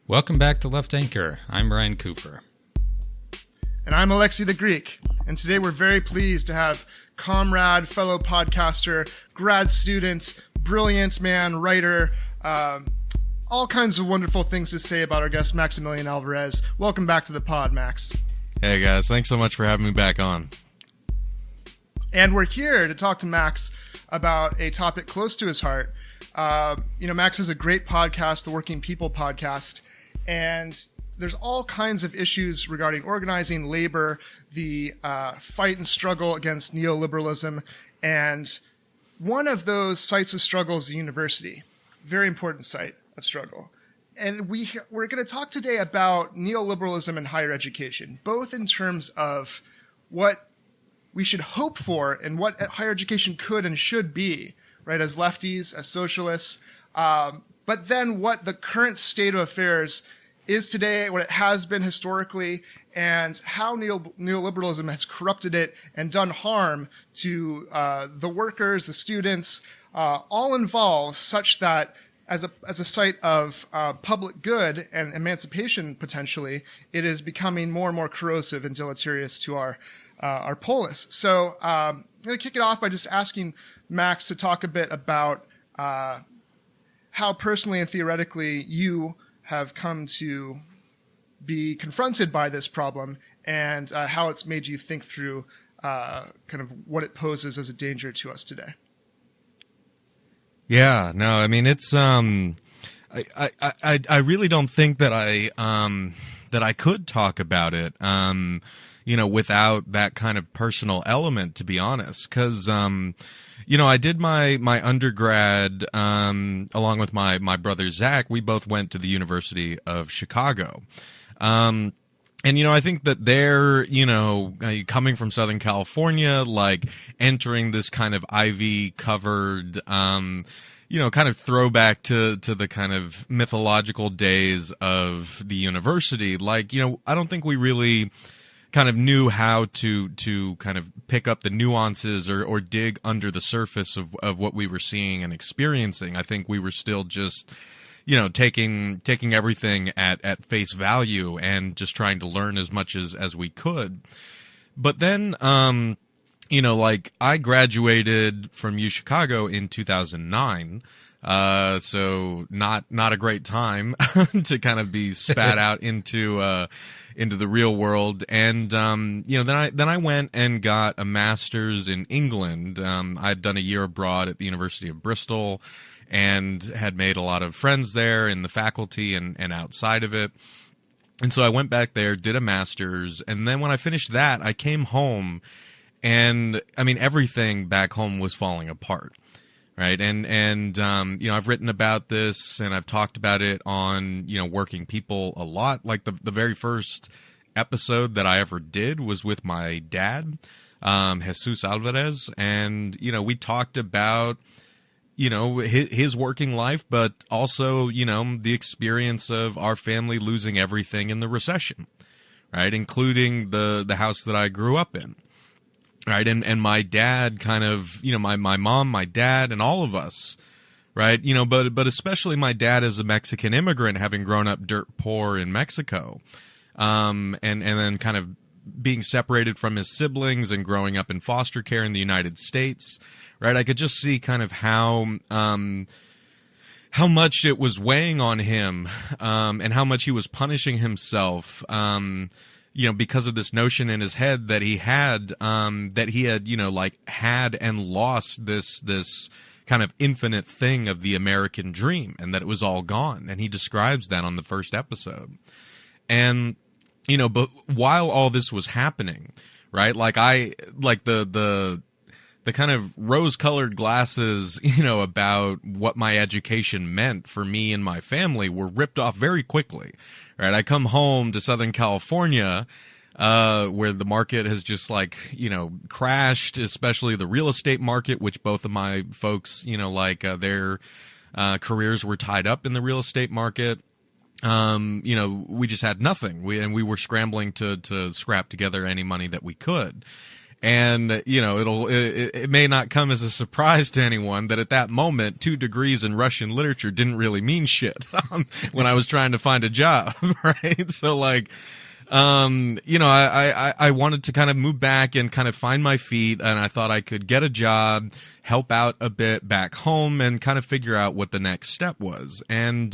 Welcome back to Left Anchor. I'm Ryan Cooper. And I'm Alexei the Greek. And today we're very pleased to have comrade, fellow podcaster, grad student, brilliant man, writer, all kinds of wonderful things to say about our guest, Maximillian Alvarez. Welcome back to the pod, Max. Hey guys, thanks so much for having me back on. And we're here to talk to Max about a topic close to his heart. Max has a great podcast, the Working People podcast, and there's all kinds of issues regarding organizing, labor, the fight and struggle against neoliberalism, and one of those sites of struggle is the university. Very important site of struggle. And we're going to talk today about neoliberalism in higher education, both in terms of what we should hope for and what higher education could and should be, right, as lefties, as socialists, but then what the current state of affairs is today, what it has been historically, and how neoliberalism has corrupted it and done harm to the workers, the students, all involved, such that as a site of public good and emancipation potentially, it is becoming more and more corrosive and deleterious to our polis. So I'm going to kick it off by just asking Max to talk a bit about how personally and theoretically you have come to be confronted by this problem and how it's made you think through kind of what it poses as a danger to us today. Yeah, no, I mean it's I really don't think that I could talk about it without that kind of personal element, to be honest, because I did my undergrad along with my brother Zach. We both went to the University of Chicago. And, I think that they're, coming from Southern California, like entering this kind of ivy-covered, kind of throwback to the kind of mythological days of the university. Like, I don't think we really kind of knew how to kind of pick up the nuances or dig under the surface of what we were seeing and experiencing. I think we were still just taking everything at face value and just trying to learn as much as we could. But then, I graduated from UChicago in 2009. So not a great time to kind of be spat out into the real world. And, then I went and got a master's in England. I'd done a year abroad at the University of Bristol, and had made a lot of friends there in the faculty and outside of it. And so I went back there, did a master's, and then when I finished that, I came home, and I mean, everything back home was falling apart, right? And I've written about this, and I've talked about it on, Working People a lot. Like the very first episode that I ever did was with my dad, Jesus Alvarez, and, we talked about his working life, but also, the experience of our family losing everything in the recession, right? Including the house that I grew up in, right? And my dad kind of, my mom, my dad, and all of us, right? But especially my dad as a Mexican immigrant, having grown up dirt poor in Mexico, and then kind of being separated from his siblings and growing up in foster care in the United States, right? I could just see kind of how much it was weighing on him, and how much he was punishing himself, because of this notion in his head that he had, had and lost this kind of infinite thing of the American dream, and that it was all gone. And he describes that on the first episode. And, but while all this was happening, right, the kind of rose-colored glasses, about what my education meant for me and my family were ripped off very quickly, right? I come home to Southern California, where the market has just crashed, especially the real estate market, which both of my folks, their careers were tied up in the real estate market. We just had nothing. We were scrambling to scrap together any money that we could. And, you know, it may not come as a surprise to anyone that at that moment, 2 degrees in Russian literature didn't really mean shit when I was trying to find a job, right? So, like, you know, I wanted to kind of move back and kind of find my feet, and I thought I could get a job, help out a bit back home, and kind of figure out what the next step was. And,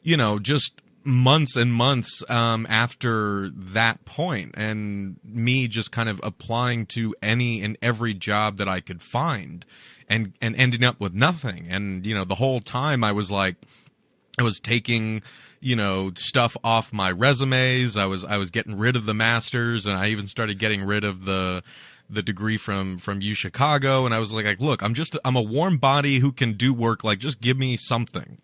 you know, just months and months after that point, and me just kind of applying to any and every job that I could find, and ending up with nothing. And, you know, the whole time I was taking, you know, stuff off my resumes. I was getting rid of the masters, and I even started getting rid of the degree from U Chicago. And I was like, look, I'm a warm body who can do work. Like, just give me something.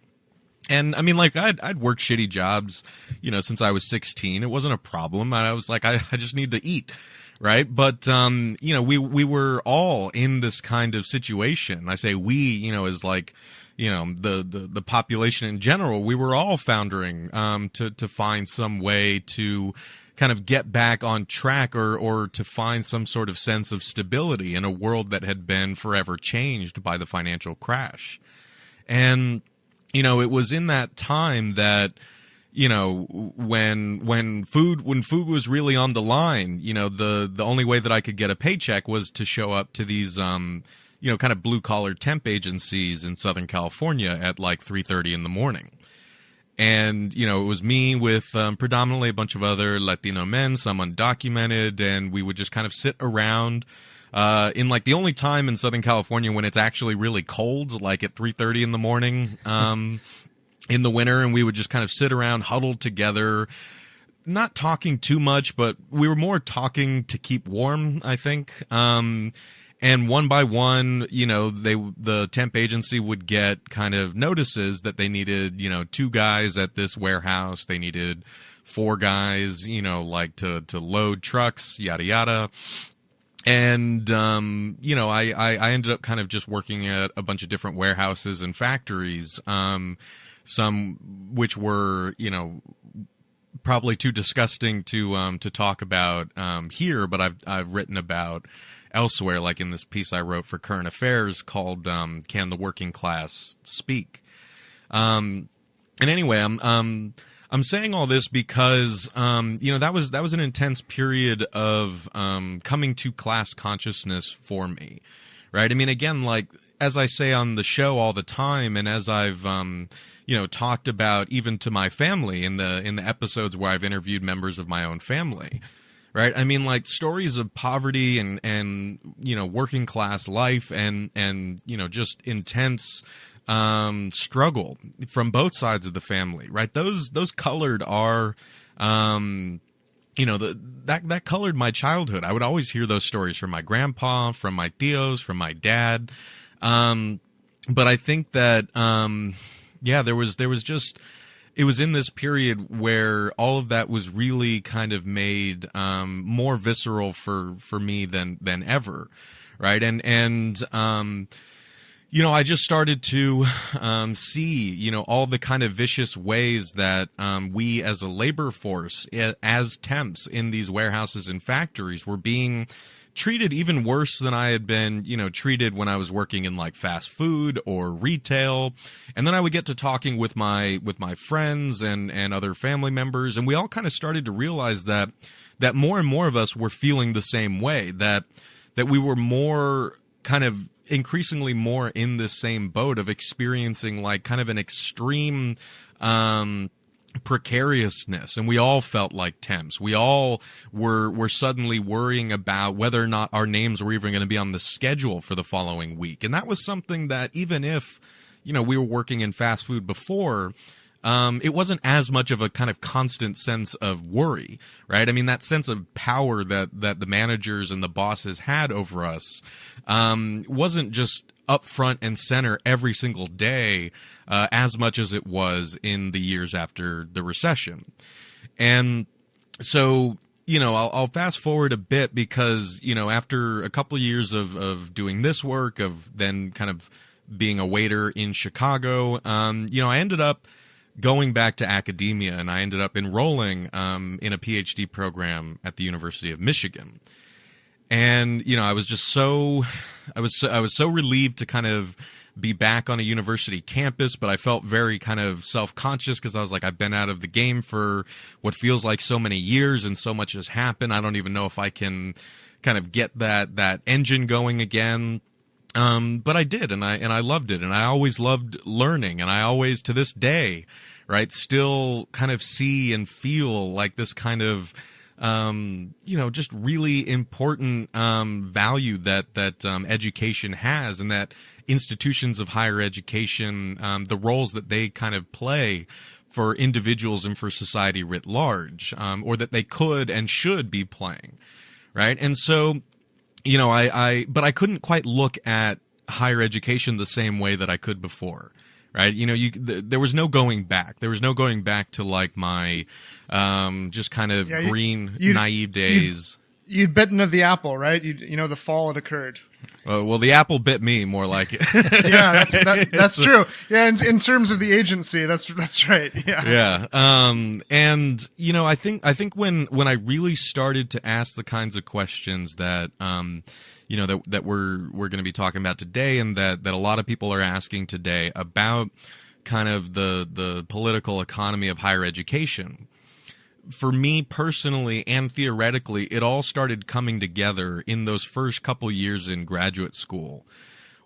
And I mean, like, I'd worked shitty jobs, you know, since I was 16. It wasn't a problem. I was like, I just need to eat, right? But you know, we were all in this kind of situation. I say we, you know, as like, you know, the population in general. We were all foundering to find some way to kind of get back on track, or to find some sort of sense of stability in a world that had been forever changed by the financial crash. And you know, it was in that time that, you know, when food was really on the line, you know, the only way that I could get a paycheck was to show up to these, you know, kind of blue collar temp agencies in Southern California at like 3:30 in the morning. And, you know, it was me with predominantly a bunch of other Latino men, some undocumented, and we would just kind of sit around in like the only time in Southern California when it's actually really cold, like at 3:30 in the morning in the winter. And we would just kind of sit around huddled together, not talking too much, but we were more talking to keep warm, I think. And one by one, you know, the temp agency would get kind of notices that they needed, you know, 2 guys at this warehouse. They needed 4 guys, you know, like to load trucks, yada, yada. And, you know, I ended up kind of just working at a bunch of different warehouses and factories, some which were, you know, probably too disgusting to talk about here, but I've written about elsewhere, like in this piece I wrote for Current Affairs called "Can the Working Class Speak?" And anyway, I'm saying all this because you know, that was an intense period of coming to class consciousness for me, right? I mean, again, like as I say on the show all the time, and as I've you know, talked about even to my family in the episodes where I've interviewed members of my own family. Right. I mean, like stories of poverty and, you know, working class life and, you know, just intense, struggle from both sides of the family. Right. Those colored our, you know, that colored my childhood. I would always hear those stories from my grandpa, from my tios, from my dad. But I think that, yeah, there was just, it was in this period where all of that was really kind of made more visceral for me than ever, right? And you know, I just started to see, you know, all the kind of vicious ways that we as a labor force, as temps in these warehouses and factories, were being treated even worse than I had been, you know, treated when I was working in like fast food or retail. And then I would get to talking with my friends and other family members, and we all kind of started to realize that more and more of us were feeling the same way, that we were more kind of increasingly more in this same boat of experiencing like kind of an extreme precariousness, and we all felt like temps. We all were suddenly worrying about whether or not our names were even going to be on the schedule for the following week. And that was something that, even if, you know, we were working in fast food before, it wasn't as much of a kind of constant sense of worry, right? I mean, that sense of power that the managers and the bosses had over us wasn't just up front and center every single day as much as it was in the years after the recession. And so, you know, I'll fast forward a bit because, you know, after a couple of years of doing this work, of then kind of being a waiter in Chicago, you know, I ended up going back to academia, and I ended up enrolling in a PhD program at the University of Michigan. And, I was just I was so relieved to kind of be back on a university campus, but I felt very kind of self-conscious because I was like, I've been out of the game for what feels like so many years and so much has happened. I don't even know if I can kind of get that engine going again. But I did, and I loved it, and I always loved learning, and I always, to this day, right, still kind of see and feel like this kind of, just really important value that education has, and that institutions of higher education, the roles that they kind of play for individuals and for society writ large, or that they could and should be playing, right? And so, but I couldn't quite look at higher education the same way that I could before, right? There was no going back. There was no going back to like my just kind of naive days. You'd bitten of the apple, right? The fall had occurred. Well, the apple bit me, more like it. Yeah, that's true. Yeah, in terms of the agency, that's right. Yeah. Yeah. And I think when I really started to ask the kinds of questions that that we're going to be talking about today, and that a lot of people are asking today about kind of the political economy of higher education. For me personally and theoretically, it all started coming together in those first couple years in graduate school,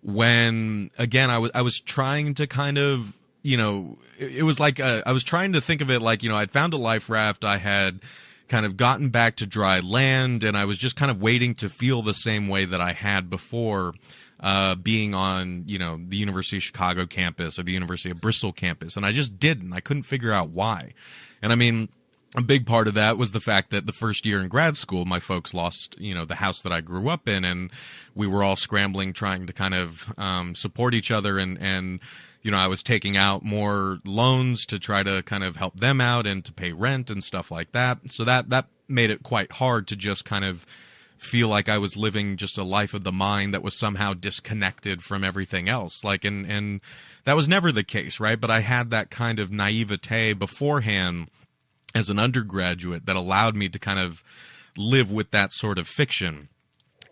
when again I was trying to kind of, it was like I was trying to think of it like, I'd found a life raft, I had kind of gotten back to dry land, and I was just kind of waiting to feel the same way that I had before, being on, the University of Chicago campus or the University of Bristol campus, and I just didn't. I couldn't figure out why. And I mean, a big part of that was the fact that the first year in grad school, my folks lost, the house that I grew up in, and we were all scrambling, trying to kind of support each other, and I was taking out more loans to try to kind of help them out and to pay rent and stuff like that. So that made it quite hard to just kind of feel like I was living just a life of the mind that was somehow disconnected from everything else. Like, and that was never the case, right? But I had that kind of naivete beforehand as an undergraduate that allowed me to kind of live with that sort of fiction.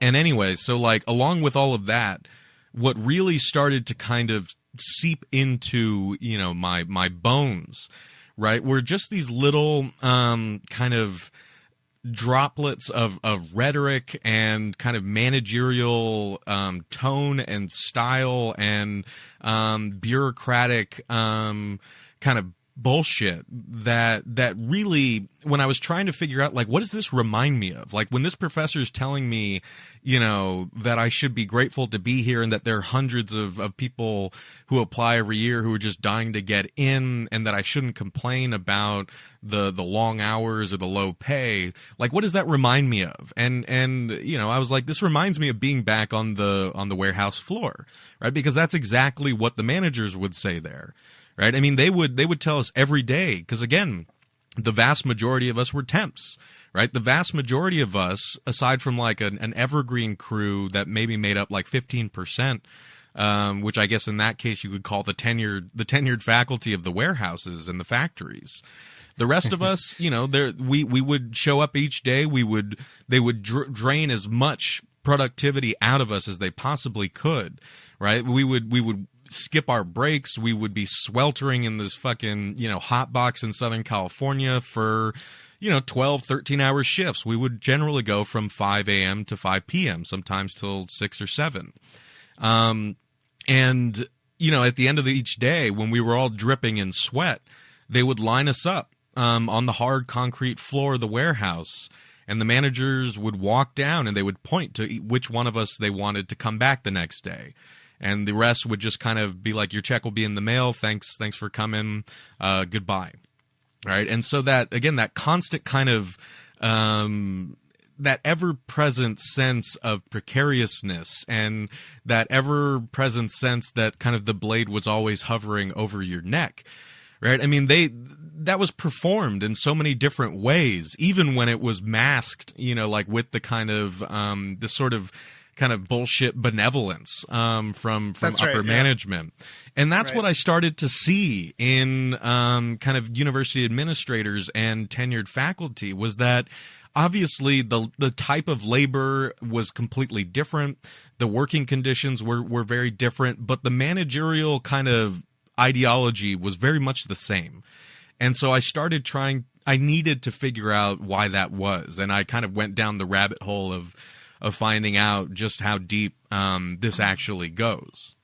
And anyway, so like along with all of that, what really started to kind of seep into, my bones, right, were just these little kind of droplets of rhetoric and kind of managerial tone and style and bureaucratic kind of bullshit that really, when I was trying to figure out, like, what does this remind me of? Like, when this professor is telling me, that I should be grateful to be here, and that there are hundreds of people who apply every year who are just dying to get in, and that I shouldn't complain about the long hours or the low pay. Like, what does that remind me of? And I was like, this reminds me of being back on the warehouse floor, right? Because that's exactly what the managers would say there. Right? I mean, they would tell us every day, because again, the vast majority of us were temps, right? The vast majority of us, aside from like an evergreen crew that maybe made up like 15%, which I guess in that case you could call the tenured faculty of the warehouses and the factories. The rest of us, we would show up each day. They would drain as much productivity out of us as they possibly could, right? We would skip our breaks. We would be sweltering in this fucking, hot box in Southern California for, 12, 13-hour shifts. We would generally go from 5 a.m. to 5 p.m., sometimes till 6 or 7. And, at the end of each day, when we were all dripping in sweat, they would line us up on the hard concrete floor of the warehouse, and the managers would walk down and they would point to which one of us they wanted to come back the next day. And the rest would just kind of be like, your check will be in the mail. Thanks for coming. Goodbye. Right. And so that, again, that constant kind of, that ever-present sense of precariousness, and that ever-present sense that kind of the blade was always hovering over your neck. Right. I mean, that was performed in so many different ways, even when it was masked, like with the kind of, this sort of kind of bullshit benevolence from upper management. And that's what I started to see in kind of university administrators and tenured faculty, was that obviously the type of labor was completely different. The working conditions were very different, but the managerial kind of ideology was very much the same. And so I needed to figure out why that was. And I kind of went down the rabbit hole of finding out just how deep this actually goes.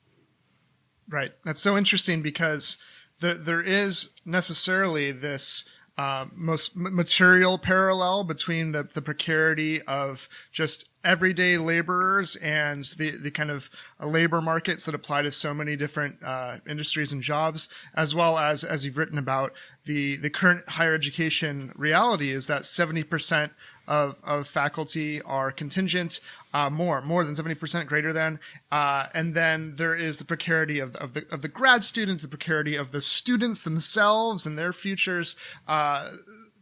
Right. That's so interesting because there is necessarily this most material parallel between the precarity of just everyday laborers and the kind of labor markets that apply to so many different industries and jobs, as well as you've written about, the current higher education reality is that 70% of faculty are contingent, more than 70%, greater than, and then there is the precarity of the grad students, the precarity of the students themselves and their futures,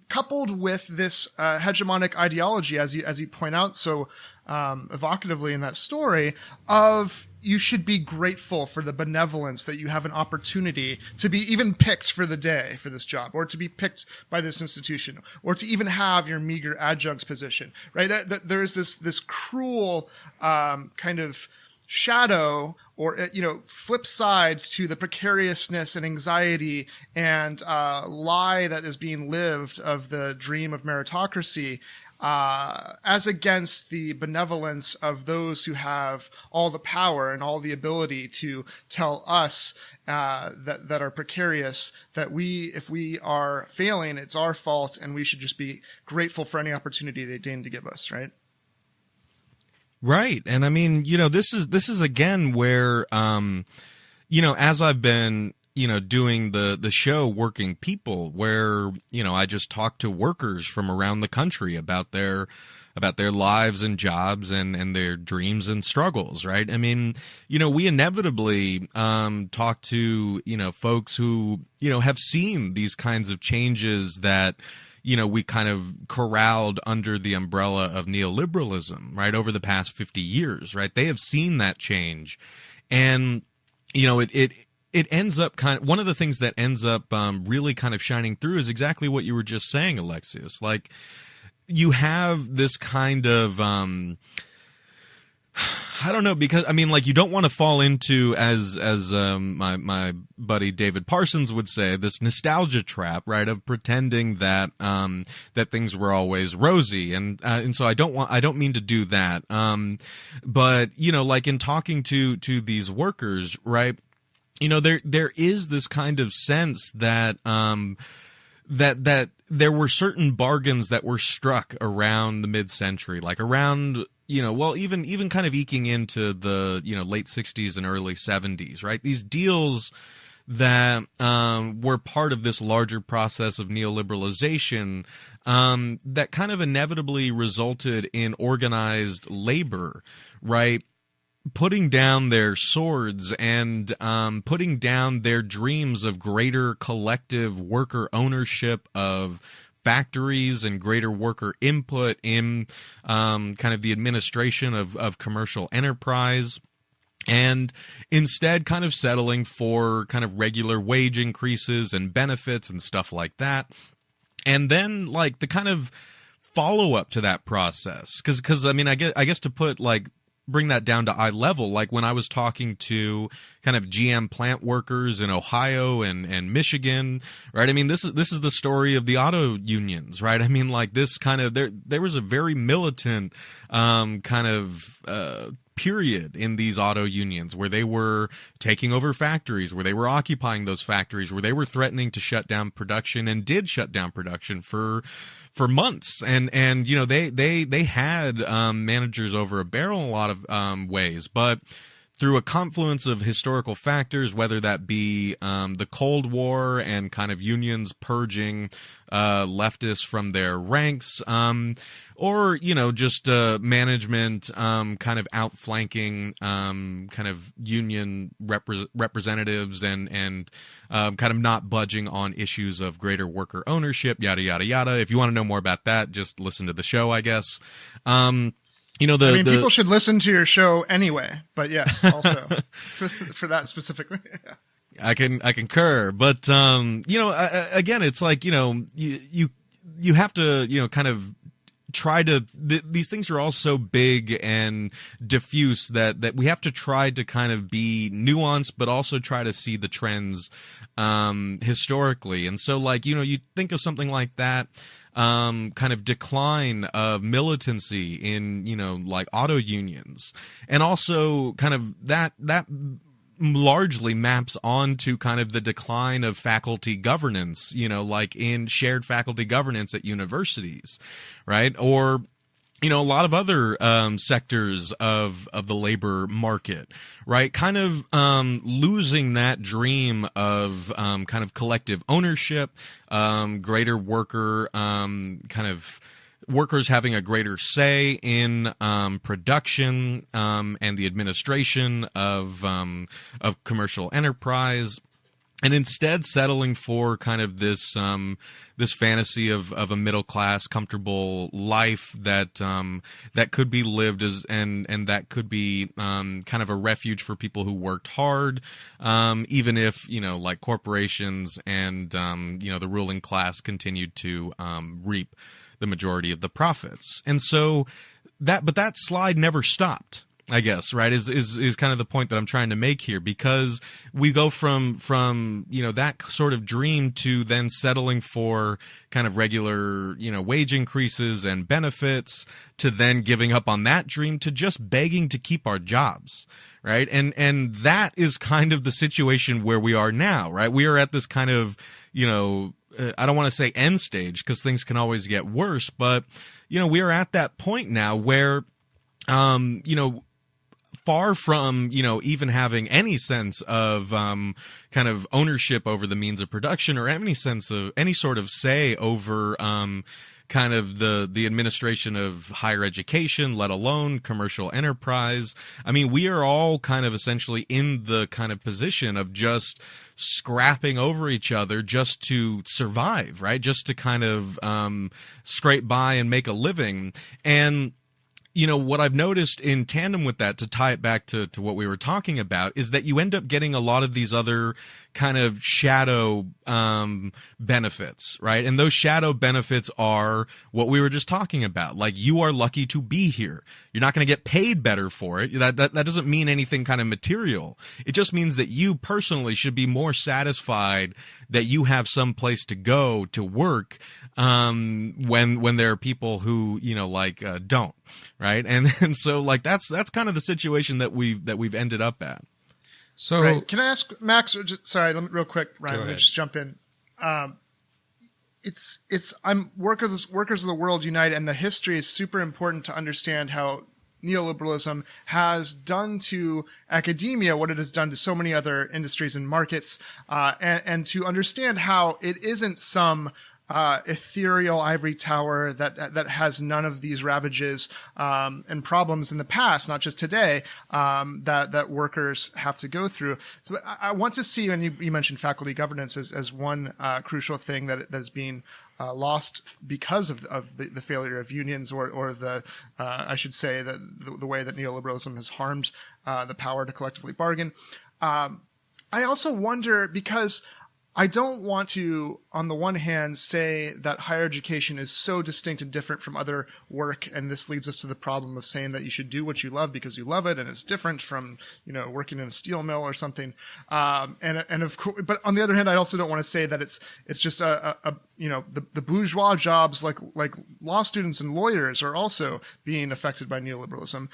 coupled with this hegemonic ideology, as you point out so evocatively in that story, of you should be grateful for the benevolence that you have an opportunity to be even picked for the day for this job, or to be picked by this institution, or to even have your meager adjunct position, right? That there is this cruel kind of shadow, or flip side to the precariousness and anxiety and lie that is being lived of the dream of meritocracy, as against the benevolence of those who have all the power and all the ability to tell us that are precarious that if we are failing, it's our fault, and we should just be grateful for any opportunity they deign to give us, right? Right. And I mean, this is again where, as I've been, doing the show Working People, where, I just talk to workers from around the country about their lives and jobs and their dreams and struggles, right? I mean, we inevitably talk to, folks who, have seen these kinds of changes that, we kind of corralled under the umbrella of neoliberalism, right, over the past 50 years, right? They have seen that change. And, it ends up one of the things that ends up really kind of shining through is exactly what you were just saying, Alexius. Like, you have this kind of, I don't know, because I mean, like, you don't want to fall into, as my buddy David Parsons would say, this nostalgia trap, right, of pretending that that things were always rosy, and so I don't mean to do that, but like in talking to these workers, right, there is this kind of sense that that there were certain bargains that were struck around the mid-century, like around, even kind of eking into the, late 60s and early 70s, right? These deals that were part of this larger process of neoliberalization that kind of inevitably resulted in organized labor, right? Putting down their swords and putting down their dreams of greater collective worker ownership of factories and greater worker input in kind of the administration of commercial enterprise, and instead kind of settling for kind of regular wage increases and benefits and stuff like that. And then, like, the kind of follow-up to that process, because I mean, I guess to put, like, bring that down to eye level, like when I was talking to kind of GM plant workers in Ohio and Michigan, right? I mean, this is the story of the auto unions, right? I mean, like, this kind of, there was a very militant kind of period in these auto unions where they were taking over factories, where they were occupying those factories, where they were threatening to shut down production, and did shut down production for months, and they had managers over a barrel in a lot of ways, but through a confluence of historical factors, whether that be the Cold War and kind of unions purging leftists from their ranks, or just management kind of outflanking kind of union representatives and kind of not budging on issues of greater worker ownership, yada yada yada. If you want to know more about that, just listen to the show, I guess. People should listen to your show anyway, but yes, also for that specifically. I concur, but again, it's like, you have to, kind of try to these things are all so big and diffuse that we have to try to kind of be nuanced, but also try to see the trends historically. And so, like, you think of something like that, kind of decline of militancy in, like auto unions, and also kind of that largely maps onto kind of the decline of faculty governance, like in shared faculty governance at universities, right? Or, a lot of other sectors of the labor market, right? Kind of losing that dream of kind of collective ownership, greater worker kind of workers having a greater say in production and the administration of commercial enterprise, and instead settling for kind of this this fantasy of a middle class, comfortable life that could be lived as and that could be kind of a refuge for people who worked hard, even if like corporations and the ruling class continued to reap the majority of the profits. And so that slide never stopped, I guess, right, is kind of the point that I'm trying to make here, because we go from that sort of dream to then settling for kind of regular wage increases and benefits, to then giving up on that dream, to just begging to keep our jobs, right? And that is kind of the situation where we are now, right? We are at this kind of I don't want to say end stage, because things can always get worse, but we are at that point now where far from even having any sense of kind of ownership over the means of production, or any sense of any sort of say over kind of the administration of higher education, let alone commercial enterprise. I mean, we are all kind of essentially in the kind of position of just scrapping over each other just to survive, right? Just to kind of scrape by and make a living. And what I've noticed in tandem with that, to tie it back to what we were talking about, is that you end up getting a lot of these other kind of shadow benefits, right? And those shadow benefits are what we were just talking about. Like, you are lucky to be here. You're not going to get paid better for it. That doesn't mean anything kind of material. It just means that you personally should be more satisfied that you have some place to go to work when there are people who don't, right? And so, like, that's kind of the situation that we've ended up at. So, right. Can I ask Max? Sorry, real quick, Ryan. Let me just jump in. I'm Workers of the World Unite, and the history is super important to understand how neoliberalism has done to academia what it has done to so many other industries and markets, and to understand how it isn't some ethereal ivory tower that has none of these ravages and problems in the past, not just today, that workers have to go through. So I want to see, and you mentioned faculty governance as one crucial thing that is being lost because of the failure of unions, or the I should say the way that neoliberalism has harmed the power to collectively bargain. I also wonder, because I don't want to, on the one hand, say that higher education is so distinct and different from other work, and this leads us to the problem of saying that you should do what you love because you love it, and it's different from working in a steel mill or something. And of course, but on the other hand, I also don't want to say that it's just the bourgeois jobs like law students and lawyers are also being affected by neoliberalism.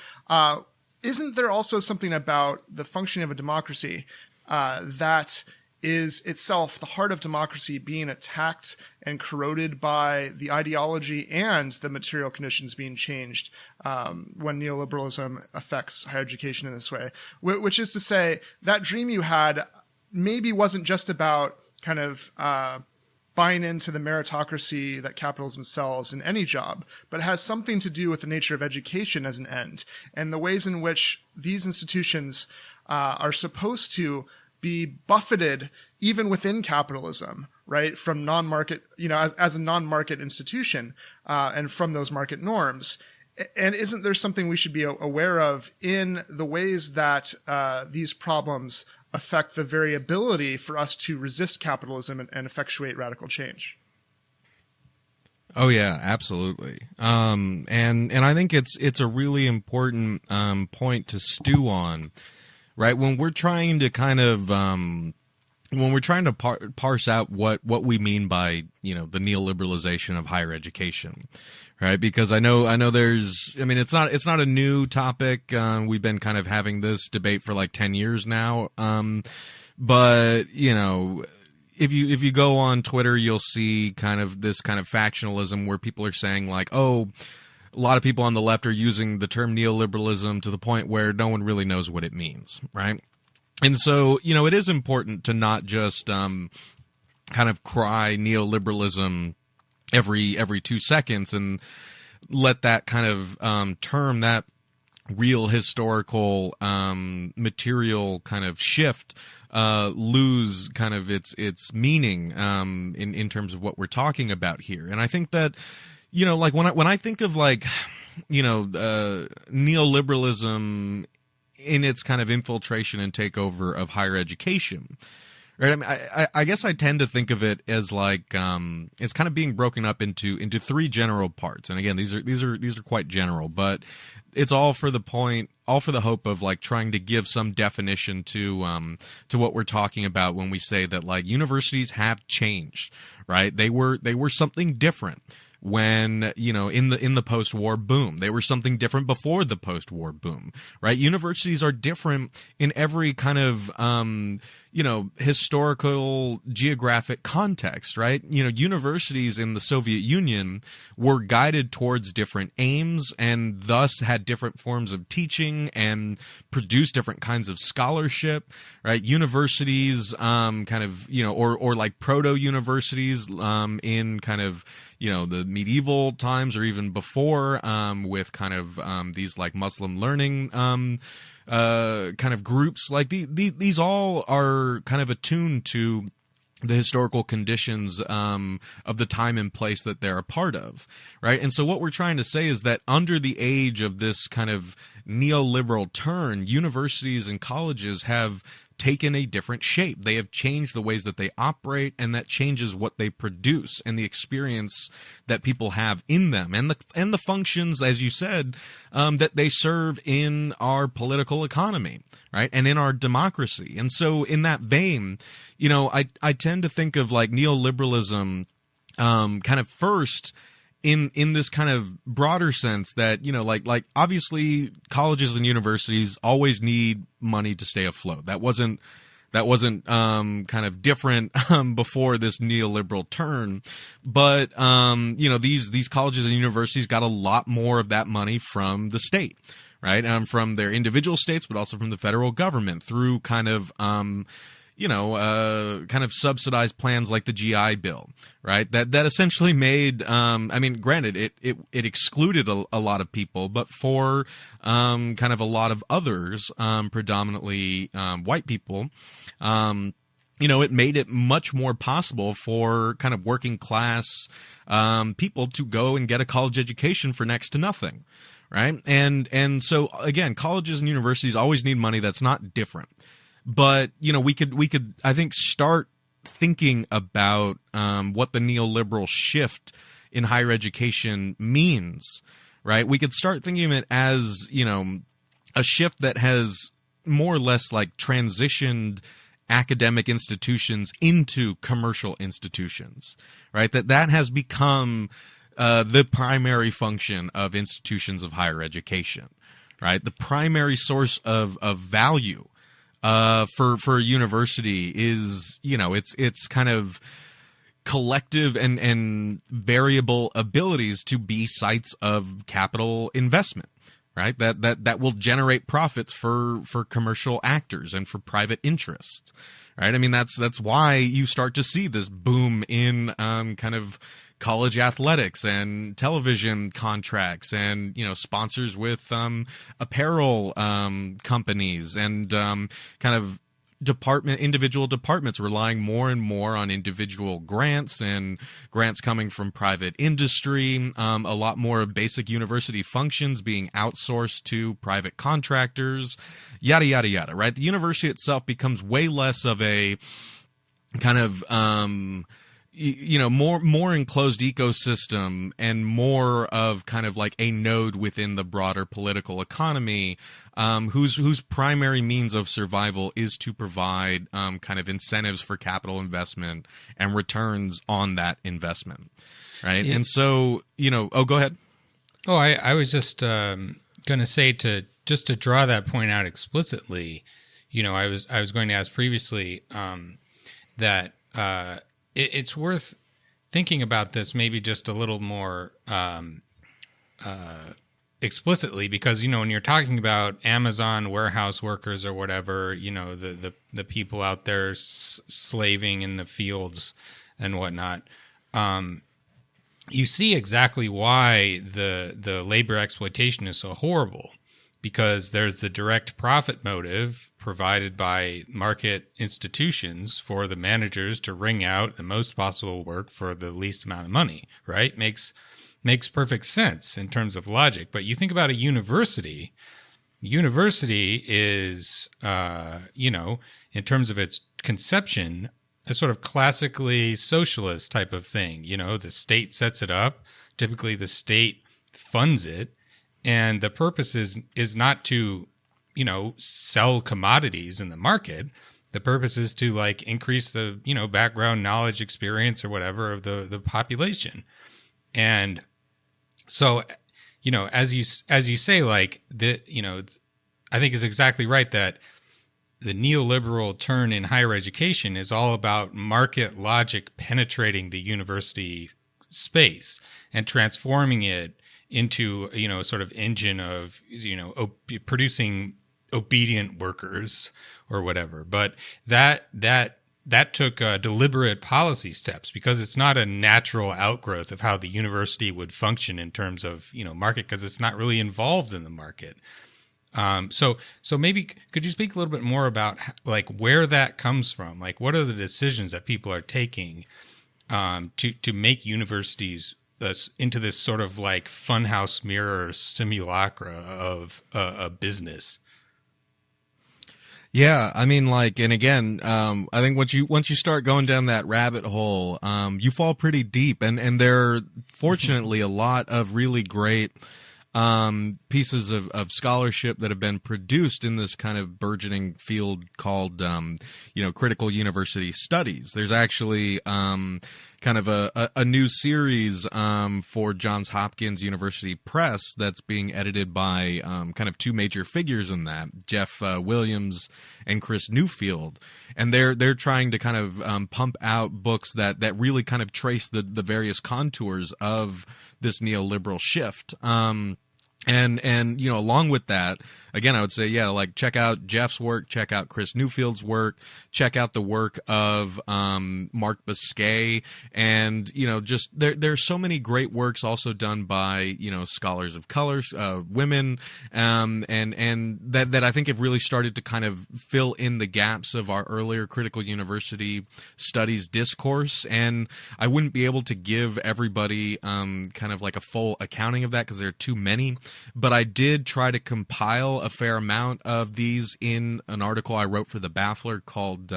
Isn't there also something about the functioning of a democracy that is itself the heart of democracy being attacked and corroded by the ideology and the material conditions being changed when neoliberalism affects higher education in this way? Which is to say, that dream you had maybe wasn't just about kind of buying into the meritocracy that capitalism sells in any job, but it has something to do with the nature of education as an end, and the ways in which these institutions are supposed to be buffeted even within capitalism, right? From non-market, as a non-market institution, and from those market norms. And isn't there something we should be aware of in the ways that these problems affect the very ability for us to resist capitalism and effectuate radical change? Oh yeah, absolutely. And I think it's a really important point to stew on, right? When we're trying to kind of parse out what we mean by, you know, the neoliberalization of higher education, right? Because I know it's not a new topic. We've been kind of having this debate for like 10 years now. But you know, if you go on Twitter, you'll see kind of this kind of factionalism where people are saying like, oh, a lot of people on the left are using the term neoliberalism to the point where no one really knows what it means, right? And so, you know, it is important to not just kind of cry neoliberalism every 2 seconds and let that kind of term, that real historical material kind of shift lose kind of its meaning in terms of what we're talking about here. And I think that, you know, like when I think of like, you know, neoliberalism in its kind of infiltration and takeover of higher education, right? I mean, I guess I tend to think of it as like it's kind of being broken up into three general parts. And again, these are quite general, but it's all for the hope of like trying to give some definition to what we're talking about when we say that like universities have changed, right? They were something different when, you know, in the post-war boom. They were something different before the post-war boom, right? Universities are different in every kind of you know, historical geographic context, right? You know, universities in the Soviet Union were guided towards different aims and thus had different forms of teaching and produced different kinds of scholarship, right? Universities kind of, you know, or like proto-universities in kind of, you know, the medieval times or even before with kind of these like Muslim learning kind of groups, like these all are kind of attuned to the historical conditions of the time and place that they're a part of, right? And so what we're trying to say is that under the age of this kind of neoliberal turn, universities and colleges have taken a different shape. They have changed the ways that they operate, and that changes what they produce and the experience that people have in them, and the functions, as you said, that they serve in our political economy, right, and in our democracy. And so, in that vein, you know, I tend to think of like neoliberalism, kind of first in this kind of broader sense that, you know, like obviously colleges and universities always need money to stay afloat. That wasn't kind of different before this neoliberal turn, but you know, these colleges and universities got a lot more of that money from the state, right? From their individual states, but also from the federal government through kind of you know, kind of subsidized plans like the GI Bill, right? That essentially made, I mean, granted, it excluded a lot of people, but for kind of a lot of others, predominantly white people, you know, it made it much more possible for kind of working class people to go and get a college education for next to nothing, right? And so again, colleges and universities always need money. That's not different. But, you know, we could I think start thinking about what the neoliberal shift in higher education means, right? We could start thinking of it as, you know, a shift that has more or less like transitioned academic institutions into commercial institutions, right? That has become the primary function of institutions of higher education, right? The primary source of value for a university is, you know, it's kind of collective and variable abilities to be sites of capital investment, right? That will generate profits for commercial actors and for private interests, right? I mean, that's why you start to see this boom in kind of college athletics and television contracts and, you know, sponsors with apparel companies and kind of individual departments relying more and more on individual grants and grants coming from private industry, a lot more of basic university functions being outsourced to private contractors, yada, yada, yada, right? The university itself becomes way less of a kind of more enclosed ecosystem and more of kind of like a node within the broader political economy, whose primary means of survival is to provide kind of incentives for capital investment and returns on that investment, right? Yeah. And so, go ahead. Oh, I was just going to say to draw that point out explicitly. I was going to ask previously that. It's worth thinking about this maybe just a little more explicitly, because when you're talking about Amazon warehouse workers or whatever, the people out there slaving in the fields and whatnot, you see exactly why the labor exploitation is so horrible, because there's the direct profit motive provided by market institutions for the managers to wring out the most possible work for the least amount of money, right? Makes perfect sense in terms of logic. But you think about a university. University is, in terms of its conception, a sort of classically socialist type of thing. The state sets it up. Typically, the state funds it. And the purpose is not to, sell commodities in the market. The purpose is to increase the, background knowledge, experience or whatever of the population. And so, as you say, I think is exactly right that the neoliberal turn in higher education is all about market logic penetrating the university space and transforming it into, a sort of engine of, producing obedient workers or whatever. But that took deliberate policy steps, because it's not a natural outgrowth of how the university would function in terms of, market, because it's not really involved in the market. So maybe could you speak a little bit more about where that comes from? What are the decisions that people are taking to make universities into this sort of funhouse mirror simulacra of a business? Yeah, I mean, and again, I think once you start going down that rabbit hole, you fall pretty deep, and there are fortunately a lot of really great pieces of scholarship that have been produced in this kind of burgeoning field called, critical university studies. There's actually kind of a new series for Johns Hopkins University Press that's being edited by kind of two major figures in that, Jeff Williams and Chris Newfield. And they're trying to kind of pump out books that really kind of trace the various contours of this neoliberal shift. And along with that, again, I would say, check out Jeff's work, check out Chris Newfield's work, check out the work of Mark Biscay, and just there's so many great works also done by scholars of color, women, and that I think have really started to kind of fill in the gaps of our earlier critical university studies discourse. And I wouldn't be able to give everybody kind of a full accounting of that, because there are too many. But I did try to compile a fair amount of these in an article I wrote for the Baffler called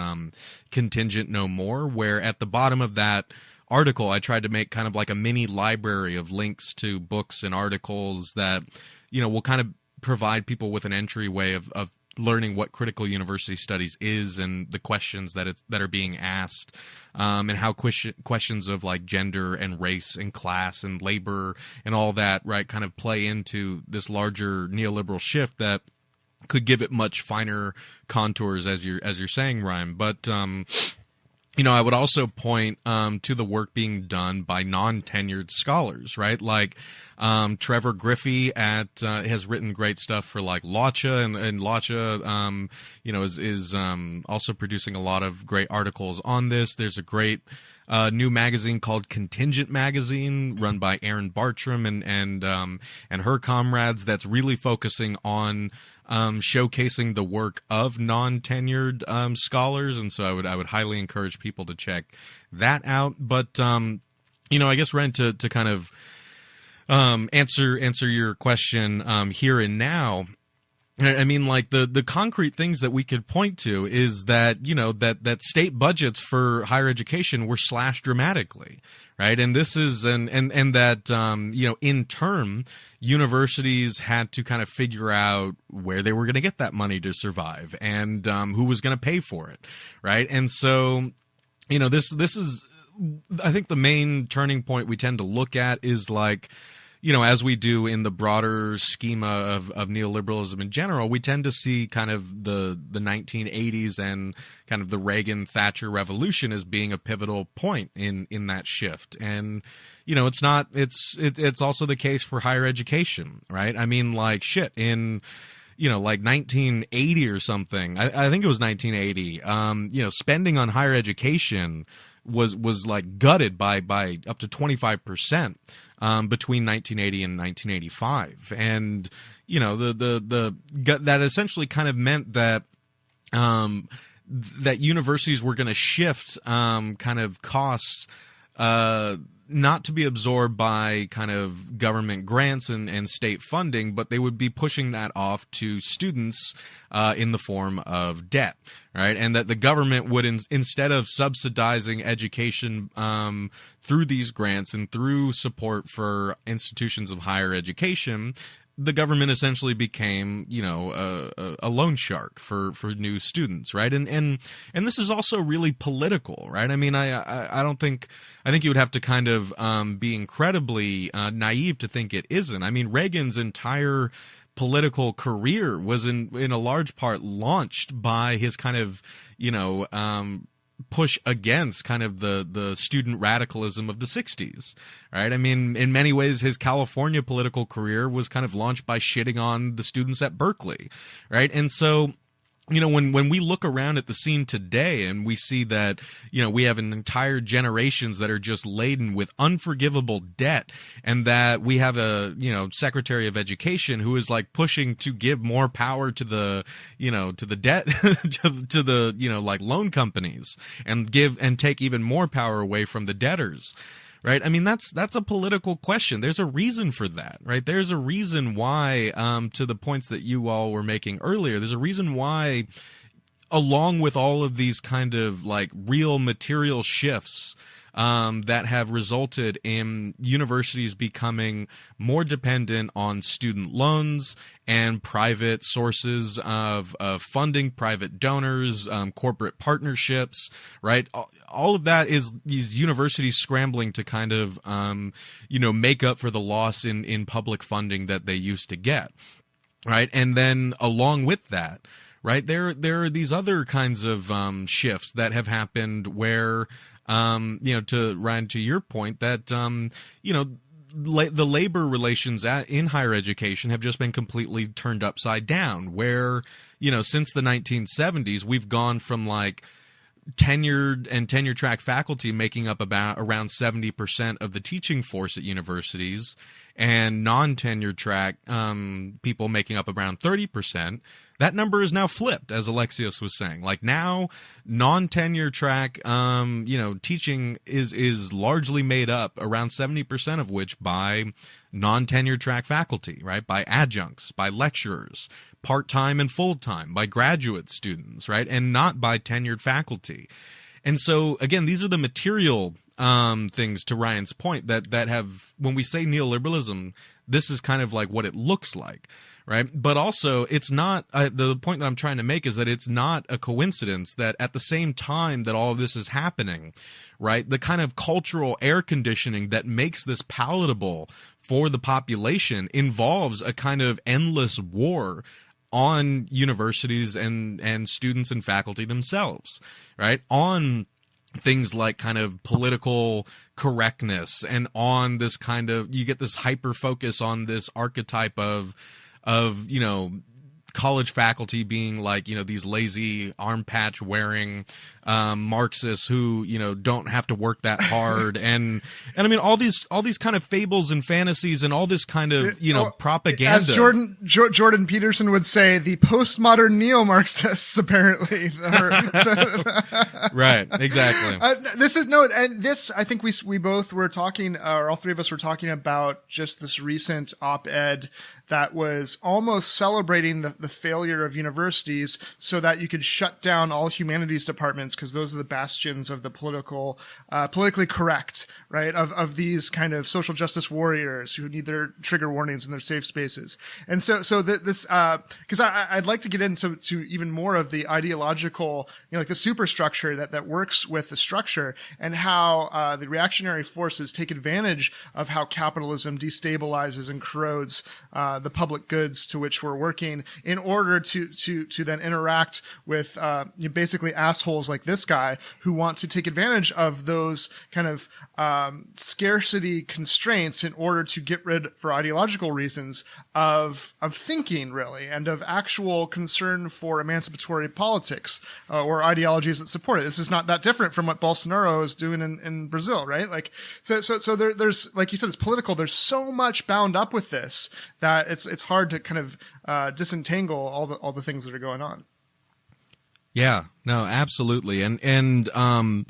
Contingent No More, where at the bottom of that article I tried to make kind of a mini library of links to books and articles that will kind of provide people with an entryway of learning what critical university studies is and the questions that are being asked, and how questions of gender and race and class and labor and all that, right, kind of play into this larger neoliberal shift that could give it much finer contours, as you're saying, Ryan. But I would also point to the work being done by non-tenured scholars, right? Trevor Griffey has written great stuff for Lotcha, and Lotcha, is also producing a lot of great articles on this. There's a great new magazine called Contingent Magazine, run by Erin Bartram and her comrades, that's really focusing on showcasing the work of non-tenured scholars, and so I would highly encourage people to check that out. But I guess, Ren, to kind of answer your question here and now, I mean, like the concrete things that we could point to is that, you know, that state budgets for higher education were slashed dramatically, right? And this is and that you know, in turn, universities had to kind of figure out where they were going to get that money to survive and who was going to pay for it, right? And so, you know, this is, I think, the main turning point we tend to look at is like, you know, as we do in the broader schema of neoliberalism in general, we tend to see kind of the 1980s and kind of the Reagan-Thatcher revolution as being a pivotal point in that shift. And, you know, it's also the case for higher education, right? I mean, like, shit, in, you know, like 1980 or something, I think it was 1980, you know, spending on higher education was like gutted by up to 25%. Between 1980 and 1985, and you know that essentially kind of meant that that universities were going to shift kind of costs not to be absorbed by kind of government grants and state funding, but they would be pushing that off to students in the form of debt, right? And that the government would, instead of subsidizing education through these grants and through support for institutions of higher education, the government essentially became, you know, a loan shark for new students, right? And this is also really political, right? I mean, I think you would have to kind of be incredibly naive to think it isn't. I mean, Reagan's entire political career was in a large part launched by his kind of, you know, push against kind of the student radicalism of the 60s, right? I mean, in many ways, his California political career was kind of launched by shitting on the students at Berkeley, right? And so, you know, when we look around at the scene today and we see that, you know, we have an entire generations that are just laden with unforgivable debt, and that we have a, you know, Secretary of Education who is like pushing to give more power to the, you know, to the debt, to the, you know, like loan companies, and take even more power away from the debtors. Right. I mean, that's a political question. There's a reason for that. Right. There's a reason why, to the points that you all were making earlier, there's a reason why, along with all of these kind of like real material shifts that have resulted in universities becoming more dependent on student loans and private sources of funding, private donors, corporate partnerships, right? All of that is these universities scrambling to kind of, you know, make up for the loss in public funding that they used to get, right? And then along with that, right, there are these other kinds of shifts that have happened where, you know, to Ryan, to your point, that you know, the labor relations in higher education have just been completely turned upside down, where, you know, since the 1970s we've gone from like tenured and tenure track faculty making up around 70% of the teaching force at universities, and non-tenured track people making up around 30%. That number is now flipped, as Alexios was saying. Like now, non-tenure track, you know, teaching is largely made up, around 70% of which by non-tenure track faculty, right? By adjuncts, by lecturers, part-time and full-time, by graduate students, right? And not by tenured faculty. And so, again, these are the material things, to Ryan's point, that have, when we say neoliberalism, this is kind of like what it looks like. Right. But also, it's not, the point that I'm trying to make is that it's not a coincidence that at the same time that all of this is happening, right, the kind of cultural air conditioning that makes this palatable for the population involves a kind of endless war on universities and students and faculty themselves, right, on things like kind of political correctness, and on this kind of, you get this hyper focus on this archetype of, you know, college faculty being like, you know, these lazy arm patch wearing Marxists who, you know, don't have to work that hard, and I mean all these kind of fables and fantasies and all this kind of, you know, propaganda. As Jordan Peterson would say, the postmodern neo-Marxists apparently. Right, exactly. This I think we both were talking, or all three of us were talking about just this recent op-ed that was almost celebrating the the failure of universities so that you could shut down all humanities departments because those are the bastions of the politically correct, right? Of these kind of social justice warriors who need their trigger warnings in their safe spaces. And so this, because I'd like to get into even more of the ideological, like the superstructure that works with the structure, and how the reactionary forces take advantage of how capitalism destabilizes and corrodes the public goods to which we're working in order to then interact with basically assholes like this guy who want to take advantage of those kind of scarcity constraints in order to get rid, for ideological reasons, of thinking, really, and of actual concern for emancipatory politics or ideologies that support it. This is not that different from what Bolsonaro is doing in Brazil, right? Like, so there's, like you said, it's political. There's so much bound up with this that it's hard to kind of disentangle all the things that are going on. Yeah, no, absolutely. And I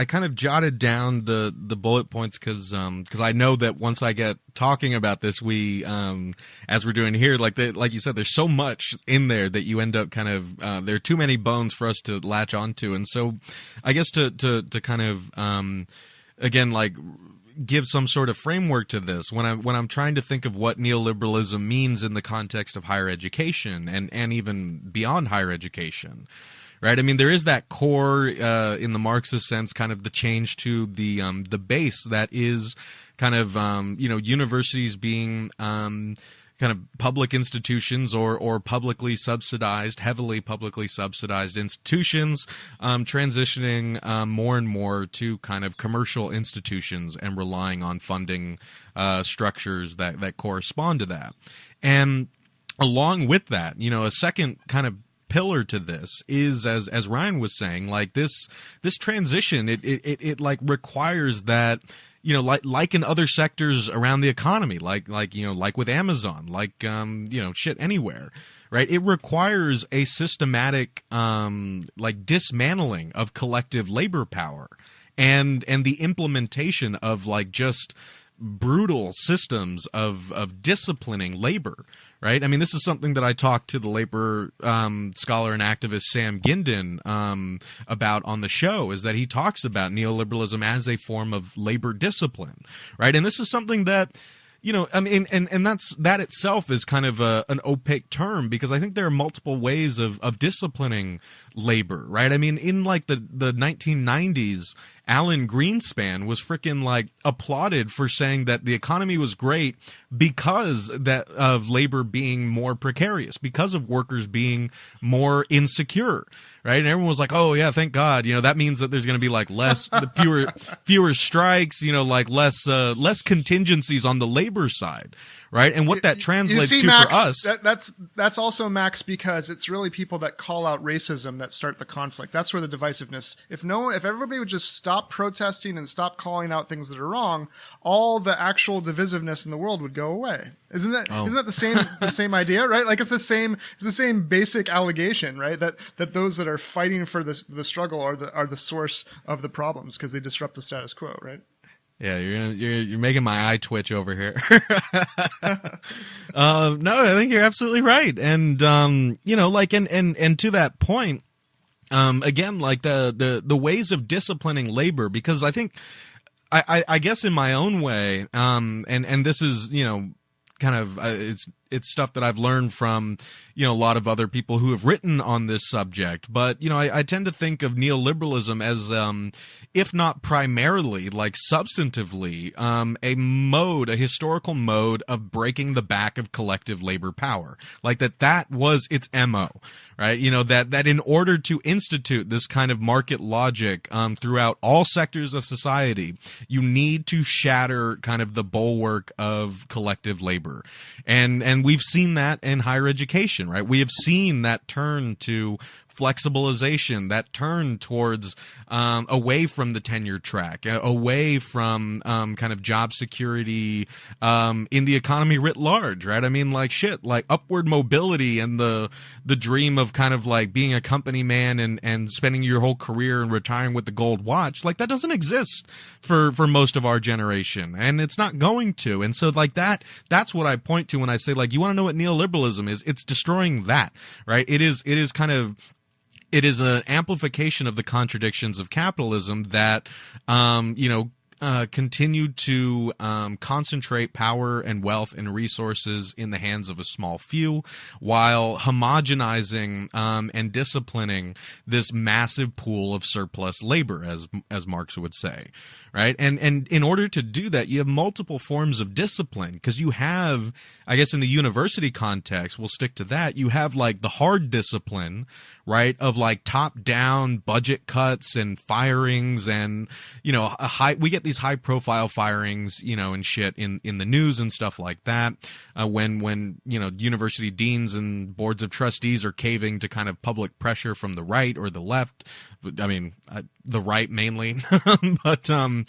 kind of jotted down the bullet points because I know that once I get talking about this, we as we're doing here, like you said, there's so much in there that you end up kind of there are too many bones for us to latch onto, and so I guess to kind of again, like, give some sort of framework to this when I'm trying to think of what neoliberalism means in the context of higher education and even beyond higher education. Right. I mean, there is that core, in the Marxist sense, kind of the change to the base that is kind of, universities being, kind of public institutions or publicly subsidized, heavily publicly subsidized institutions, transitioning, more and more to kind of commercial institutions and relying on funding, structures that correspond to that. And along with that, a second kind of pillar to this is, as Ryan was saying, like this transition, it like requires that, like in other sectors around the economy, like with Amazon, shit anywhere, right? It requires a systematic, dismantling of collective labor power and the implementation of just brutal systems of disciplining labor. Right. I mean, this is something that I talked to the labor scholar and activist Sam Gindin about on the show, is that he talks about neoliberalism as a form of labor discipline. Right. And this is something that, I mean, and that itself is kind of an opaque term, because I think there are multiple ways of disciplining labor. Right. I mean, in the 1990s, Alan Greenspan was freaking applauded for saying that the economy was great because of labor being more precarious, because of workers being more insecure, right? And everyone was like, "Oh yeah, thank God." That means that there's going to be fewer strikes, less contingencies on the labor side, right? And what that translates to, Max, for us, that's also, Max, because it's really people that call out racism that start the conflict. That's where the divisiveness. If everybody would just stop protesting and stop calling out things that are wrong, all the actual divisiveness in the world would go away. Isn't that the same idea, right? Like it's the same basic allegation, right? That those that are fighting for the struggle are the source of the problems because they disrupt the status quo, right? Yeah, you're making my eye twitch over here. No, I think you're absolutely right, and and to that point, again, like the ways of disciplining labor, because I think, I guess in my own way, and this is kind of it's stuff that I've learned from a lot of other people who have written on this subject, but I tend to think of neoliberalism as if not primarily, substantively, a historical mode of breaking the back of collective labor power, that was its MO, right? That in order to institute this kind of market logic throughout all sectors of society, you need to shatter kind of the bulwark of collective labor, and we've seen that in higher education, right? We have seen that turn to flexibilization, that turn towards away from the tenure track, away from kind of job security in the economy writ large, right? I mean, like shit, like upward mobility and the dream of kind of like being a company man and spending your whole career and retiring with the gold watch, like that doesn't exist for most of our generation, and it's not going to. And so like that's what I point to when I say, like, you want to know what neoliberalism is? It's destroying that, right? It is an amplification of the contradictions of capitalism that, continue to concentrate power and wealth and resources in the hands of a small few, while homogenizing and disciplining this massive pool of surplus labor, as Marx would say, right? And in order to do that, you have multiple forms of discipline, because you have, I guess in the university context, we'll stick to that, you have like the hard discipline, right, of like top-down budget cuts and firings, and we get these high-profile firings, and shit in the news and stuff like that. When university deans and boards of trustees are caving to kind of public pressure from the right or the left. I mean, the right mainly, but along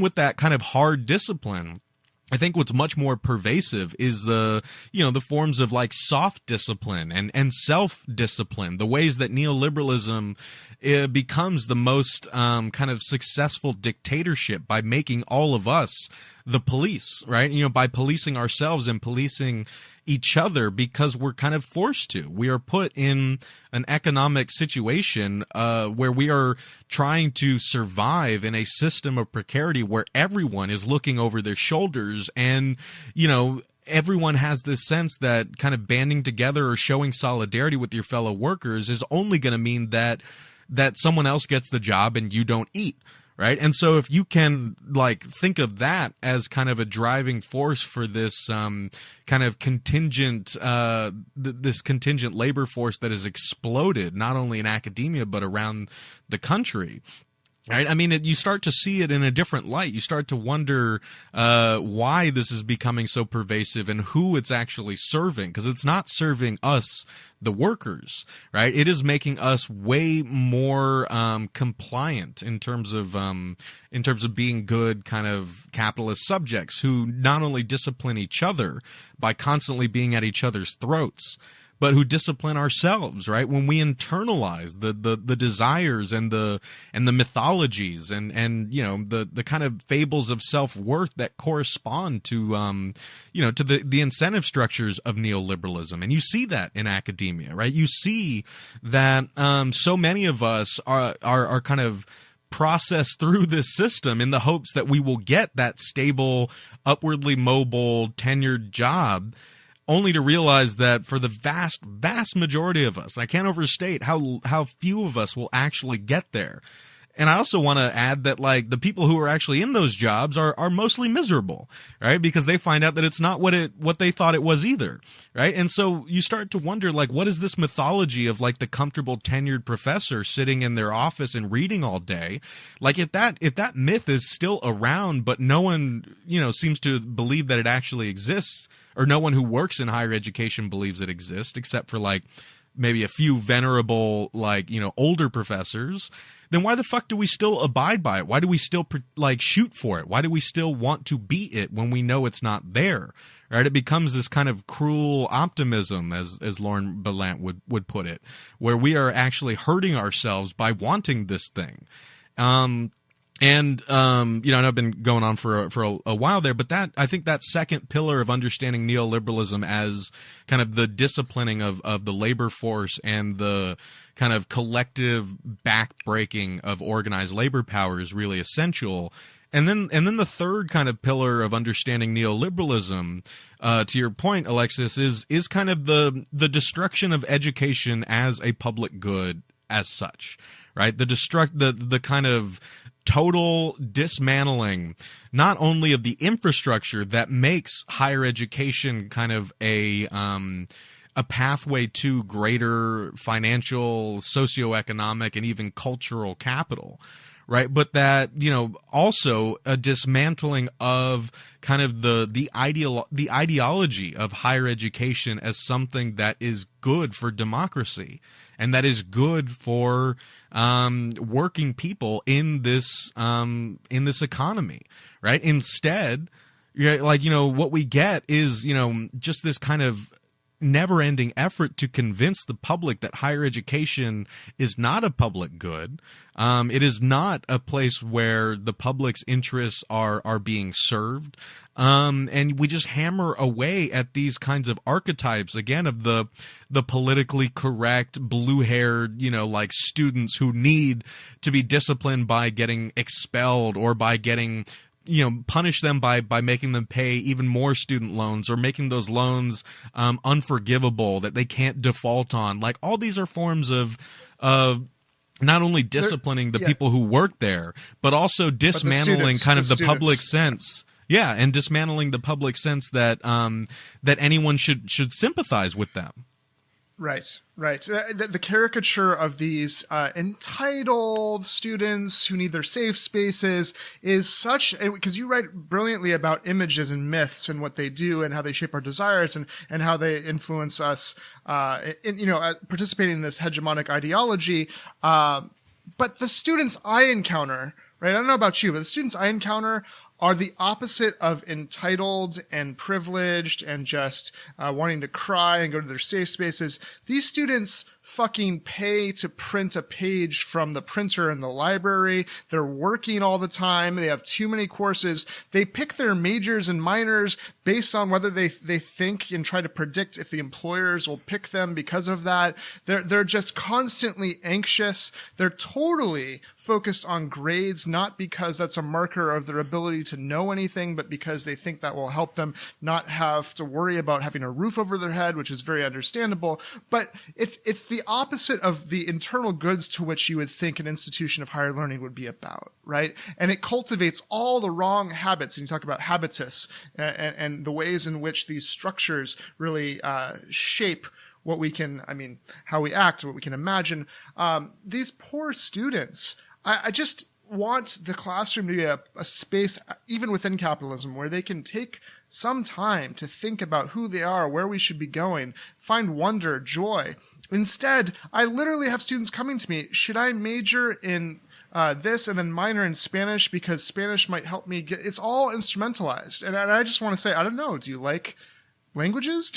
with that kind of hard discipline, I think what's much more pervasive is the forms of like soft discipline and self-discipline, the ways that neoliberalism becomes the most kind of successful dictatorship by making all of us the police, right? By policing ourselves and policing each other, because we're kind of forced to. We are put in an economic situation where we are trying to survive in a system of precarity where everyone is looking over their shoulders, and everyone has this sense that kind of banding together or showing solidarity with your fellow workers is only going to mean that someone else gets the job and you don't eat. Right. And so if you can like think of that as kind of a driving force for this kind of contingent, this contingent labor force that has exploded not only in academia but around the country. Right. I mean, you start to see it in a different light. You start to wonder why this is becoming so pervasive and who it's actually serving, because it's not serving us, the workers, right? It is making us way more compliant in terms of being good kind of capitalist subjects who not only discipline each other by constantly being at each other's throats, but who discipline ourselves, right? When we internalize the desires and the mythologies and the kind of fables of self-worth that correspond to to the incentive structures of neoliberalism. And you see that in academia, right? You see that so many of us are kind of process through this system in the hopes that we will get that stable, upwardly mobile, tenured job, only to realize that for the vast, vast majority of us, I can't overstate how few of us will actually get there. And I also want to add that like the people who are actually in those jobs are mostly miserable, right? Because they find out that it's not what they thought it was either, right? And so you start to wonder, like, what is this mythology of like the comfortable tenured professor sitting in their office and reading all day? Like if that myth is still around, but no one, seems to believe that it actually exists, or no one who works in higher education believes it exists, except for like maybe a few venerable, like, older professors, then why the fuck do we still abide by it? Why do we still like shoot for it? Why do we still want to be it when we know it's not there? Right? It becomes this kind of cruel optimism, as Lauren Belant would put it, where we are actually hurting ourselves by wanting this thing. And I've been going on for a while there, but I think that second pillar of understanding neoliberalism as kind of the disciplining of the labor force and the kind of collective backbreaking of organized labor power is really essential. And then the third kind of pillar of understanding neoliberalism, to your point, Alexis, is kind of the destruction of education as a public good as such, right? The kind of total dismantling, not only of the infrastructure that makes higher education kind of a pathway to greater financial, socioeconomic, and even cultural capital, right? But that, also a dismantling of kind of the ideology of higher education as something that is good for democracy and that is good for working people in this economy, right? Instead, what we get is, just this kind of never-ending effort to convince the public that higher education is not a public good. It is not a place where the public's interests are being served. And we just hammer away at these kinds of archetypes, again, of the politically correct, blue-haired, students who need to be disciplined by getting expelled or by getting punish them by making them pay even more student loans or making those loans unforgivable that they can't default on. Like, all these are forms of not only disciplining the people who work there, but also dismantling kind of the public sense. Yeah, and dismantling the public sense that that anyone should sympathize with them. Right. The caricature of these entitled students who need their safe spaces is such, because you write brilliantly about images and myths and what they do and how they shape our desires and how they influence us, participating in this hegemonic ideology. But the students I encounter, right? I don't know about you, but the students I encounter are the opposite of entitled and privileged and just wanting to cry and go to their safe spaces. These students fucking pay to print a page from the printer in the library. They're working all the time. They have too many courses. They pick their majors and minors based on whether they think and try to predict if the employers will pick them because of that. They're just constantly anxious. They're totally focused on grades, not because that's a marker of their ability to know anything, but because they think that will help them not have to worry about having a roof over their head, which is very understandable. But it's the opposite of the internal goods to which you would think an institution of higher learning would be about, right? And it cultivates all the wrong habits. And you talk about habitus and the ways in which these structures really shape what we can, how we act, what we can imagine. These poor students, I just want the classroom to be a space, even within capitalism, where they can take some time to think about who they are, where we should be going, find wonder, joy. Instead, I literally have students coming to me, should I major in this and then minor in Spanish because Spanish might help me get, it's all instrumentalized. And I just want to say, I don't know, do you like languages?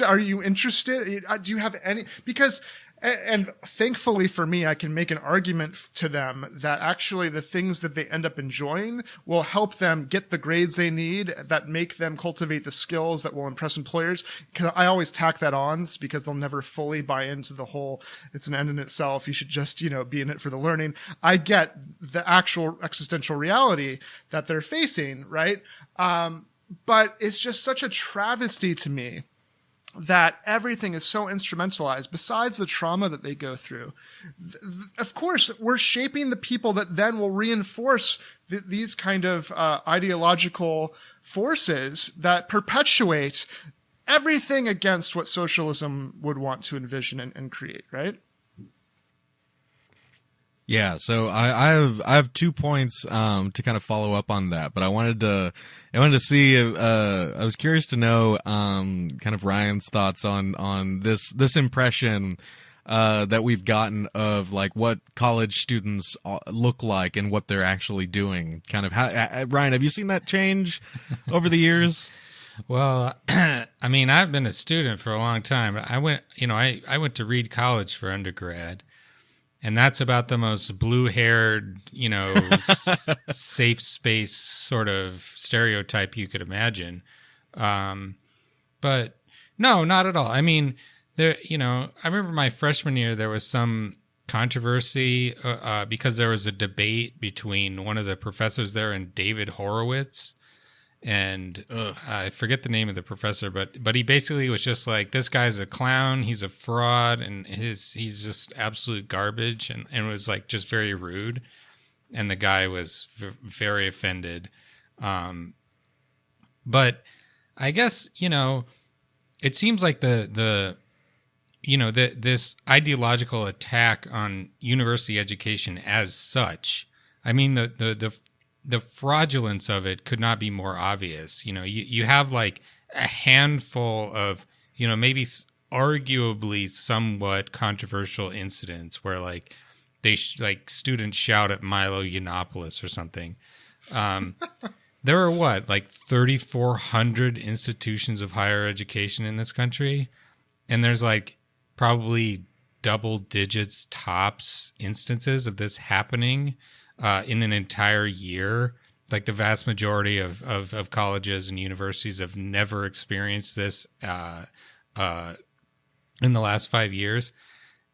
Are you interested? Do you have any, because, and thankfully for me, I can make an argument to them that actually the things that they end up enjoying will help them get the grades they need that make them cultivate the skills that will impress employers. Because I always tack that on because they'll never fully buy into the whole, it's an end in itself. You should just, be in it for the learning. I get the actual existential reality that they're facing, right? But it's just such a travesty to me that everything is so instrumentalized besides the trauma that they go through. Of course, we're shaping the people that then will reinforce these kind of ideological forces that perpetuate everything against what socialism would want to envision and create, right? Yeah, so I have 2 points to kind of follow up on that, but I wanted to see if, I was curious to know kind of Ryan's thoughts on this impression that we've gotten of like what college students look like and what they're actually doing. Kind of how, Ryan, have you seen that change over the years? Well, I've been a student for a long time. I went to Reed College for undergrad. And that's about the most blue-haired, safe space sort of stereotype you could imagine. But no, not at all. I remember my freshman year, there was some controversy because there was a debate between one of the professors there and David Horowitz. And I forget the name of the professor, but he basically was just like, this guy's a clown, he's a fraud, and he's just absolute garbage, and it was like just very rude, and the guy was very offended. But I guess it seems like the this ideological attack on university education as such, I mean, the fraudulence of it could not be more obvious. You have like a handful of, maybe arguably somewhat controversial incidents where like students shout at Milo Yiannopoulos or something. There are like 3,400 institutions of higher education in this country, and there's like probably double digits tops instances of this happening in an entire year. Like the vast majority of colleges and universities have never experienced this in the last 5 years.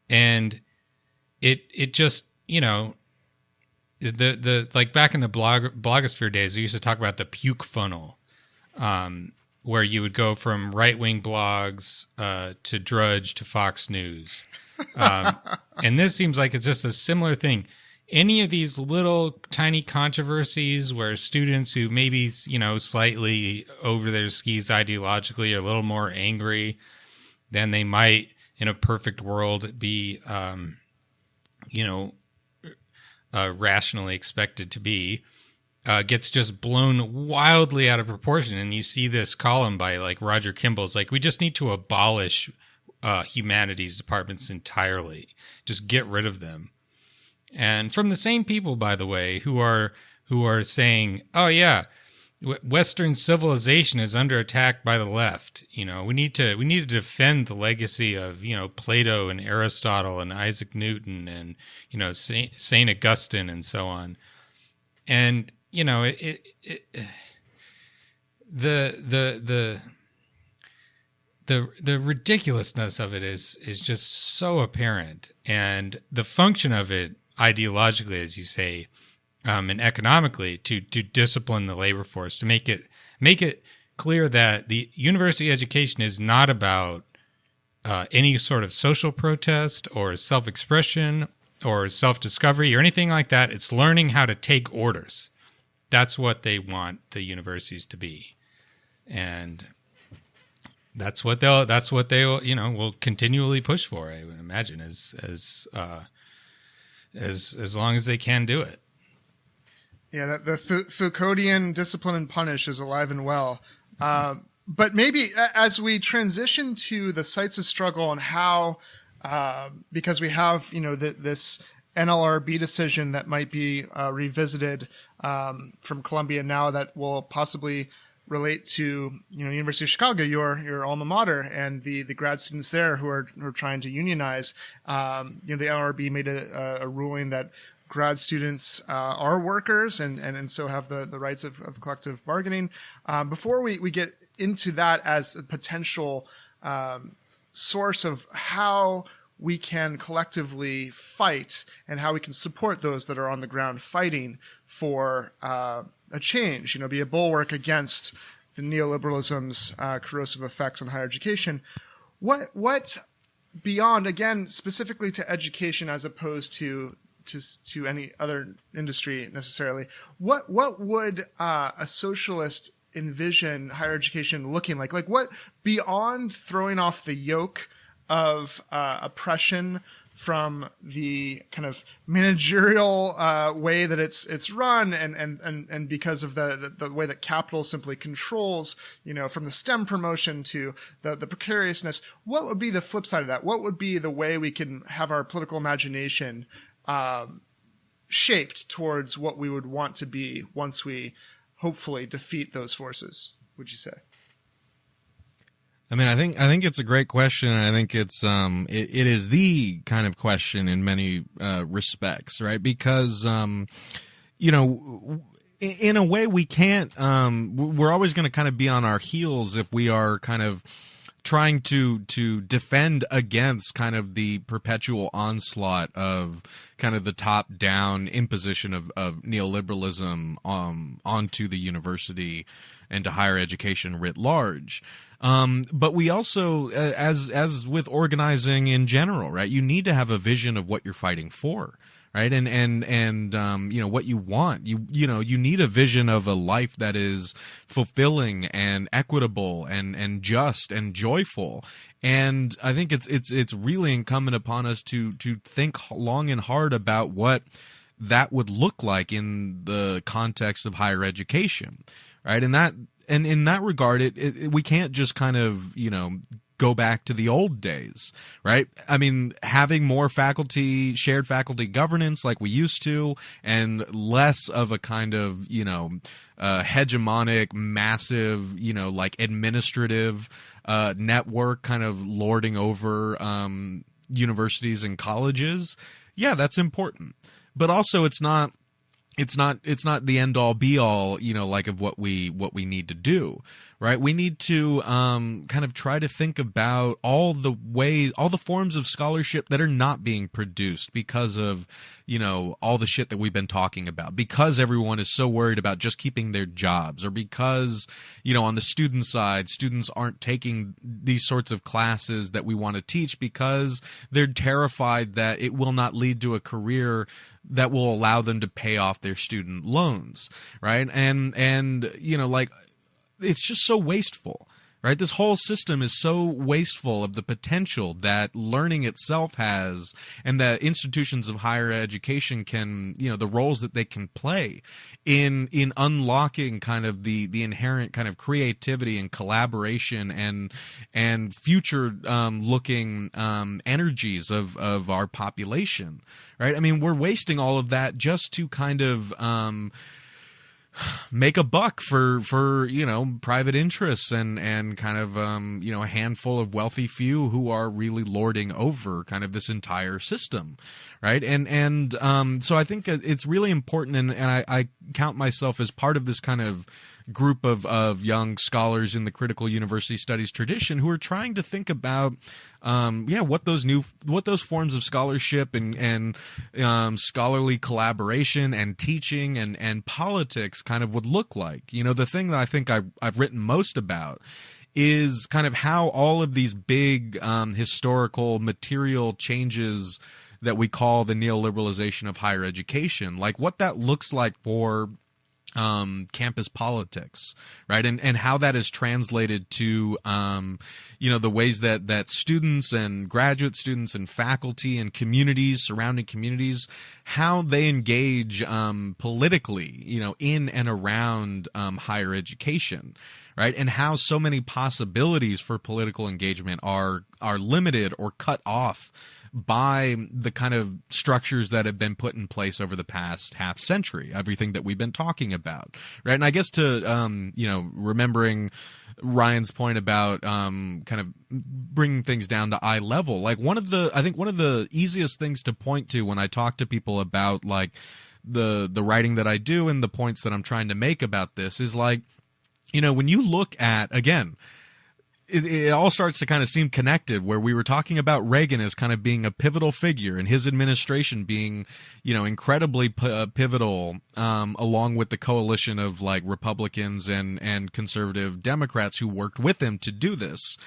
And it just, the like back in the blogosphere days, we used to talk about the puke funnel, where you would go from right-wing blogs to Drudge to Fox News. And this seems like it's just a similar thing. Any of these little tiny controversies where students who maybe, slightly over their skis ideologically are a little more angry than they might in a perfect world be, rationally expected to be, gets just blown wildly out of proportion. And you see this column by like Roger Kimball's like, we just need to abolish humanities departments entirely. Just get rid of them. And from the same people, by the way, who are saying, oh yeah, Western civilization is under attack by the left. We need to defend the legacy of, Plato and Aristotle and Isaac Newton and, Saint Augustine and so on. And, the ridiculousness of it is just so apparent, and the function of it ideologically, as you say, and economically, to discipline the labor force, to make it clear that the university education is not about any sort of social protest or self-expression or self-discovery or anything like that. It's learning how to take orders. That's what they want the universities to be, and that's what they'll will continually push for. I would imagine as long as they can do it. Yeah, the Foucauldian discipline and punish is alive and well. But maybe as we transition to the sites of struggle and how, because we have this NLRB decision that might be revisited from Columbia now, that will possibly relate to University of Chicago, your alma mater, and the grad students there who are trying to unionize. The NLRB made a ruling that grad students are workers and so have the rights of collective bargaining. Before we get into that as a potential source of how we can collectively fight and how we can support those that are on the ground fighting for a change, be a bulwark against the neoliberalism's corrosive effects on higher education. What beyond, again, specifically to education as opposed to any other industry necessarily, what would a socialist envision higher education looking like? Like, what beyond throwing off the yoke of oppression from the kind of managerial way that it's run, and because of the way that capital simply controls, from the STEM promotion to the precariousness, what would be the flip side of that? What would be the way we can have our political imagination shaped towards what we would want to be once we hopefully defeat those forces, would you say? I mean, I think it's a great question. I think it's it is the kind of question in many respects, right? Because in a way we can't. We're always going to kind of be on our heels if we are kind of trying to defend against kind of the perpetual onslaught of kind of the top-down imposition of neoliberalism onto the university and to higher education writ large. But we also, as with organizing in general, right, you need to have a vision of what you're fighting for, right? And you know, what you want. You know, you need a vision of a life that is fulfilling and equitable and just and joyful. And I think it's really incumbent upon us to think long and hard about what that would look like in the context of higher education, right? And in that regard, we can't just kind of, you know, go back to the old days, right? I mean, having more shared faculty governance like we used to, and less of a kind of, you know, hegemonic, massive, you know, like administrative network kind of lording over universities and colleges. Yeah, that's important. But also it's not the end all be all, you know, like of what we need to do, right? We need to kind of try to think about all the forms of scholarship that are not being produced because of, you know, all the shit that we've been talking about, because everyone is so worried about just keeping their jobs, or because, you know, on the student side, students aren't taking these sorts of classes that we want to teach because they're terrified that it will not lead to a career that will allow them to pay off their student loans, right? And you know, like, it's just so wasteful, right? This whole system is so wasteful of the potential that learning itself has, and that institutions of higher education can, you know, the roles that they can play in unlocking kind of the inherent kind of creativity and collaboration and future looking energies of our population, right? I mean, we're wasting all of that just to kind of make a buck for you know, private interests and kind of you know, a handful of wealthy few who are really lording over kind of this entire system, right? And so I think it's really important, and I count myself as part of this kind of group of young scholars in the critical university studies tradition who are trying to think about what those forms of scholarship and scholarly collaboration and teaching and politics kind of would look like. You know, the thing that I think I've written most about is kind of how all of these big historical material changes that we call the neoliberalization of higher education, like what that looks like for campus politics, right? And how that is translated to, you know, the ways that students and graduate students and faculty and communities, surrounding communities, how they engage politically, you know, in and around higher education, right? And how so many possibilities for political engagement are limited or cut off by the kind of structures that have been put in place over the past half century, everything that we've been talking about, right? And I guess to, you know, remembering Ryan's point about kind of bringing things down to eye level, like I think one of the easiest things to point to when I talk to people about like the writing that I do and the points that I'm trying to make about this is like, you know, when you look at, again, it all starts to kind of seem connected, where we were talking about Reagan as kind of being a pivotal figure and his administration being, you know, incredibly pivotal, along with the coalition of like Republicans and conservative Democrats who worked with him to do this,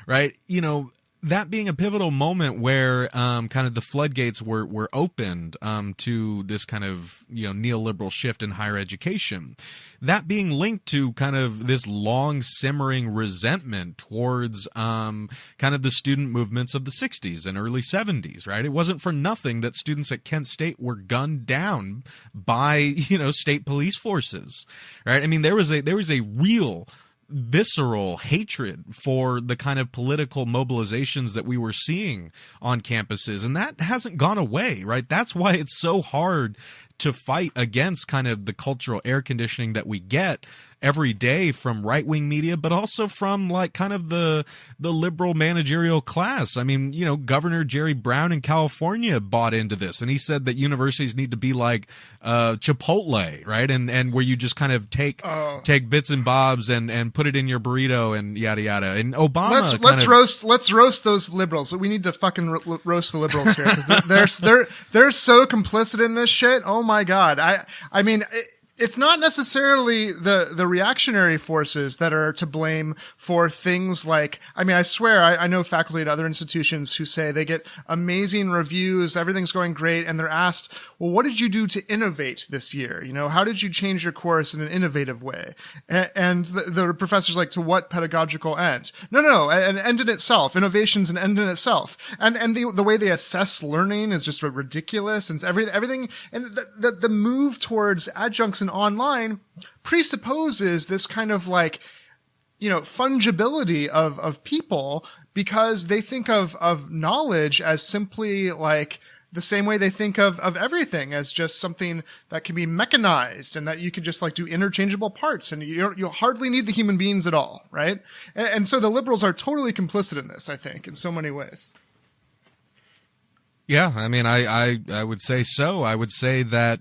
right? You know, that being a pivotal moment where kind of the floodgates were opened to this kind of, you know, neoliberal shift in higher education, that being linked to kind of this long simmering resentment towards kind of the student movements of the 60s and early 70s, right? It wasn't for nothing that students at Kent State were gunned down by, you know, state police forces, right? I mean, there was a real visceral hatred for the kind of political mobilizations that we were seeing on campuses, and that hasn't gone away, right? That's why it's so hard to fight against kind of the cultural air conditioning that we get every day from right-wing media, but also from like kind of the liberal managerial class. I mean, you know, Governor Jerry Brown in California bought into this, and he said that universities need to be like Chipotle, right? And where you just kind of take bits and bobs and put it in your burrito and yada yada. And Obama let's roast those liberals. We need to fucking roast the liberals here because they're so complicit in this shit. Oh my god. I mean. it's not necessarily the reactionary forces that are to blame for things like, I mean, I swear, I know faculty at other institutions who say they get amazing reviews, everything's going great, and they're asked, well, what did you do to innovate this year? You know, how did you change your course in an innovative way? And the professor's like, to what pedagogical end? No, an end in itself. Innovation's an end in itself. And the way they assess learning is just ridiculous, and everything, and the move towards adjuncts and online presupposes this kind of like, you know, fungibility of people, because they think of knowledge as simply like the same way they think of everything as just something that can be mechanized and that you can just like do interchangeable parts, and you hardly need the human beings at all, right? And so the liberals are totally complicit in this, I think, in so many ways. Yeah, I mean, I would say so. I would say that,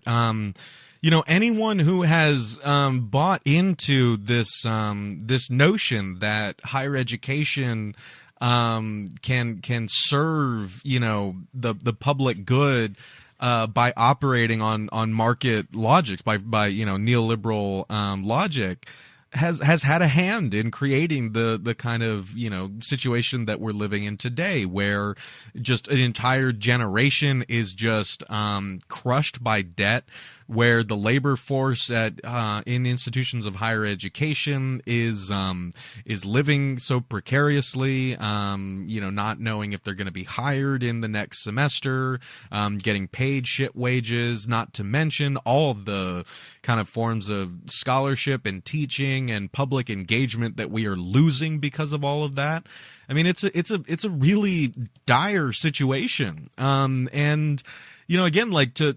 you know, anyone who has bought into this this notion that higher education can serve, you know, the public good by operating on market logics, by you know, neoliberal logic, has had a hand in creating the kind of, you know, situation that we're living in today, where just an entire generation is just crushed by debt, where the labor force in institutions of higher education is living so precariously, you know, not knowing if they're going to be hired in the next semester, getting paid shit wages, not to mention all of the kind of forms of scholarship and teaching and public engagement that we are losing because of all of that. I mean, it's a really dire situation, and you know, again, like to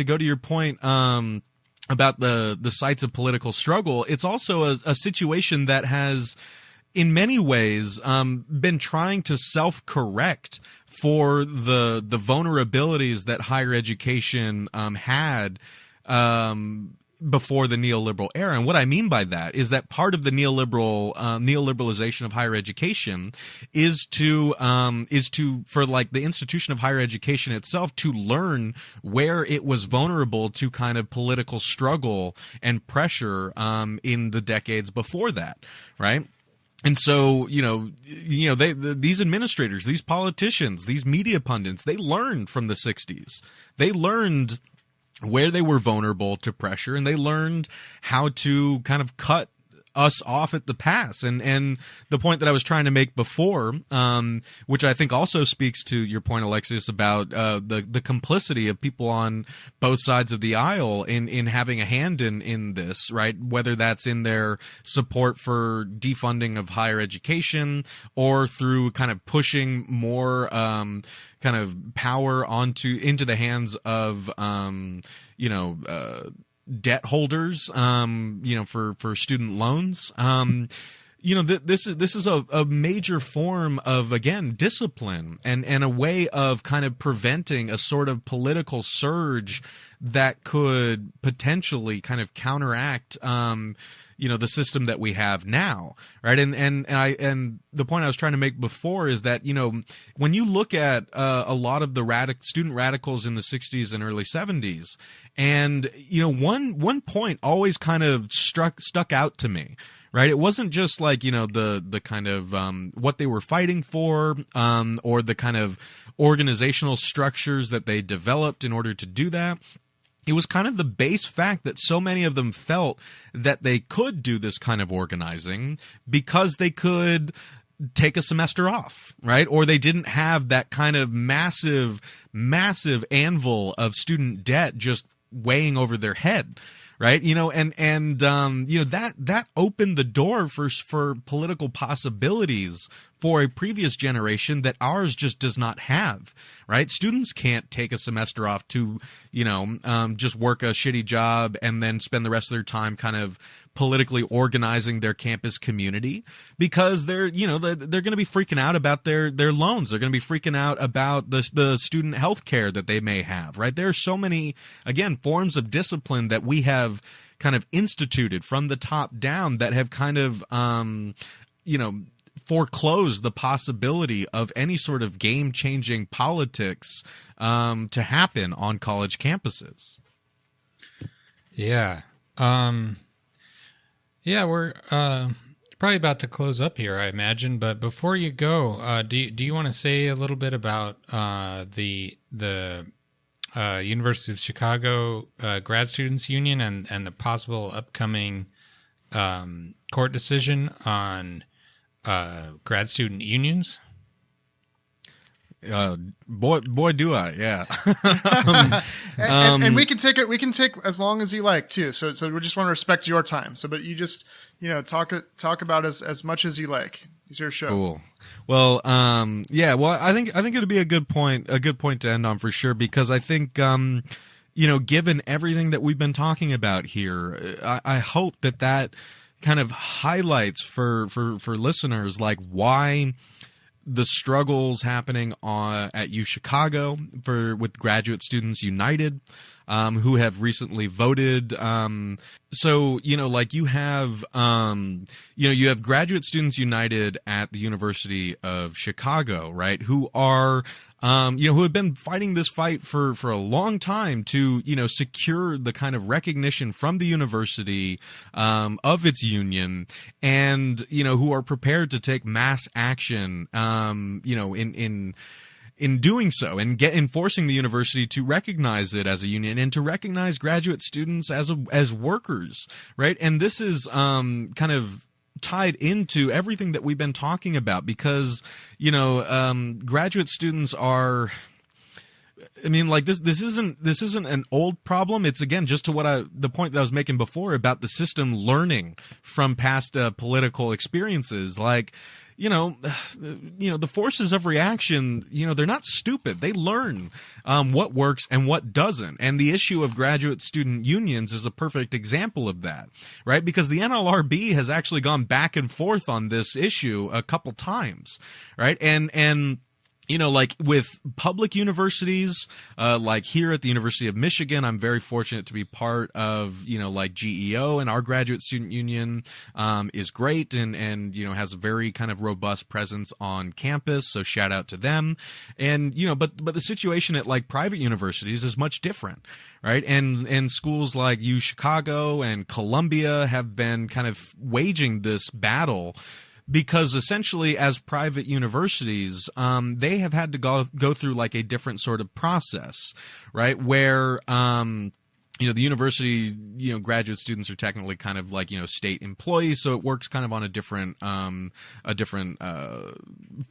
go to your point about the sites of political struggle, it's also a situation that has, in many ways, been trying to self-correct for the vulnerabilities that higher education had before the neoliberal era. And what I mean by that is that part of the neoliberalization of higher education is to for like the institution of higher education itself to learn where it was vulnerable to kind of political struggle and pressure in the decades before that, right? And so, these administrators, these politicians, these media pundits, they learned from the 60s. They learned where they were vulnerable to pressure, and they learned how to kind of cut us off at the pass. And the point that I was trying to make before, which I think also speaks to your point, Alexius, about the complicity of people on both sides of the aisle in having a hand in this, right? Whether that's in their support for defunding of higher education, or through kind of pushing more kind of power into the hands of debt holders, for student loans. This is a major form of, again, discipline and a way of kind of preventing a sort of political surge that could potentially kind of counteract the system that we have now, right? And the point I was trying to make before is that, when you look at a lot of the student radicals in the 60s and early 70s, and one point always kind of stuck out to me, right? It wasn't just like, the kind of what they were fighting for, or the kind of organizational structures that they developed in order to do that. It was kind of the base fact that so many of them felt that they could do this kind of organizing because they could take a semester off, right? Or they didn't have that kind of massive anvil of student debt just weighing over their head, right? That opened the door for political possibilities for a previous generation that ours just does not have, right? Students can't take a semester off to, just work a shitty job and then spend the rest of their time kind of politically organizing their campus community, because they're going to be freaking out about their loans. They're going to be freaking out about the student health care that they may have, right? There are so many, again, forms of discipline that we have kind of instituted from the top down that have kind of, foreclose the possibility of any sort of game-changing politics to happen on college campuses. Yeah. Yeah, we're probably about to close up here, I imagine. But before you go, do you want to say a little bit about the University of Chicago Grad Students Union and the possible upcoming court decision on grad student unions? Boy, do I, yeah. and we can take it. We can take as long as you like too. So we just want to respect your time. So, but you just talk about as much as you like. It's your show. Cool. Well, yeah. Well, I think it'd be a good point to end on for sure, because I think given everything that we've been talking about here, I hope that kind of highlights for listeners like why the struggles happening at U Chicago with Graduate Students United, who have recently voted. So you have you have Graduate Students United at the University of Chicago, right? Who are who have been fighting this fight for a long time to secure the kind of recognition from the university of its union, and who are prepared to take mass action in doing so, and enforcing the university to recognize it as a union and to recognize graduate students as workers, right? And this is kind of tied into everything that we've been talking about, because graduate students are, I mean, like this isn't an old problem. It's again just to the point that I was making before about the system learning from past political experiences. Like, the forces of reaction, they're not stupid. They learn what works and what doesn't. And the issue of graduate student unions is a perfect example of that, right? Because the NLRB has actually gone back and forth on this issue a couple times, right? And like with public universities, like here at the University of Michigan, I'm very fortunate to be part of, like GEO, and our graduate student union is great and has a very kind of robust presence on campus. So shout out to them. And, but the situation at like private universities is much different, right? And schools like U Chicago and Columbia have been kind of waging this battle, because essentially as private universities, they have had to go through like a different sort of process, right? Where, the university, graduate students are technically kind of like, state employees. So it works kind of on a different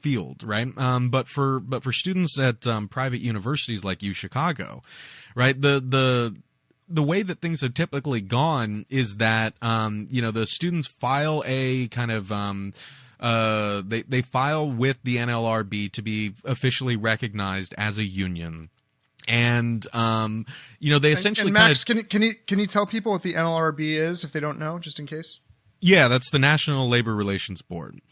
field, right? But for students at private universities like U Chicago, right? The way that things have typically gone is that, the students file a kind of, they file with the NLRB to be officially recognized as a union. And, they essentially and Max, can you tell people what the NLRB is if they don't know, just in case? Yeah, that's the National Labor Relations Board.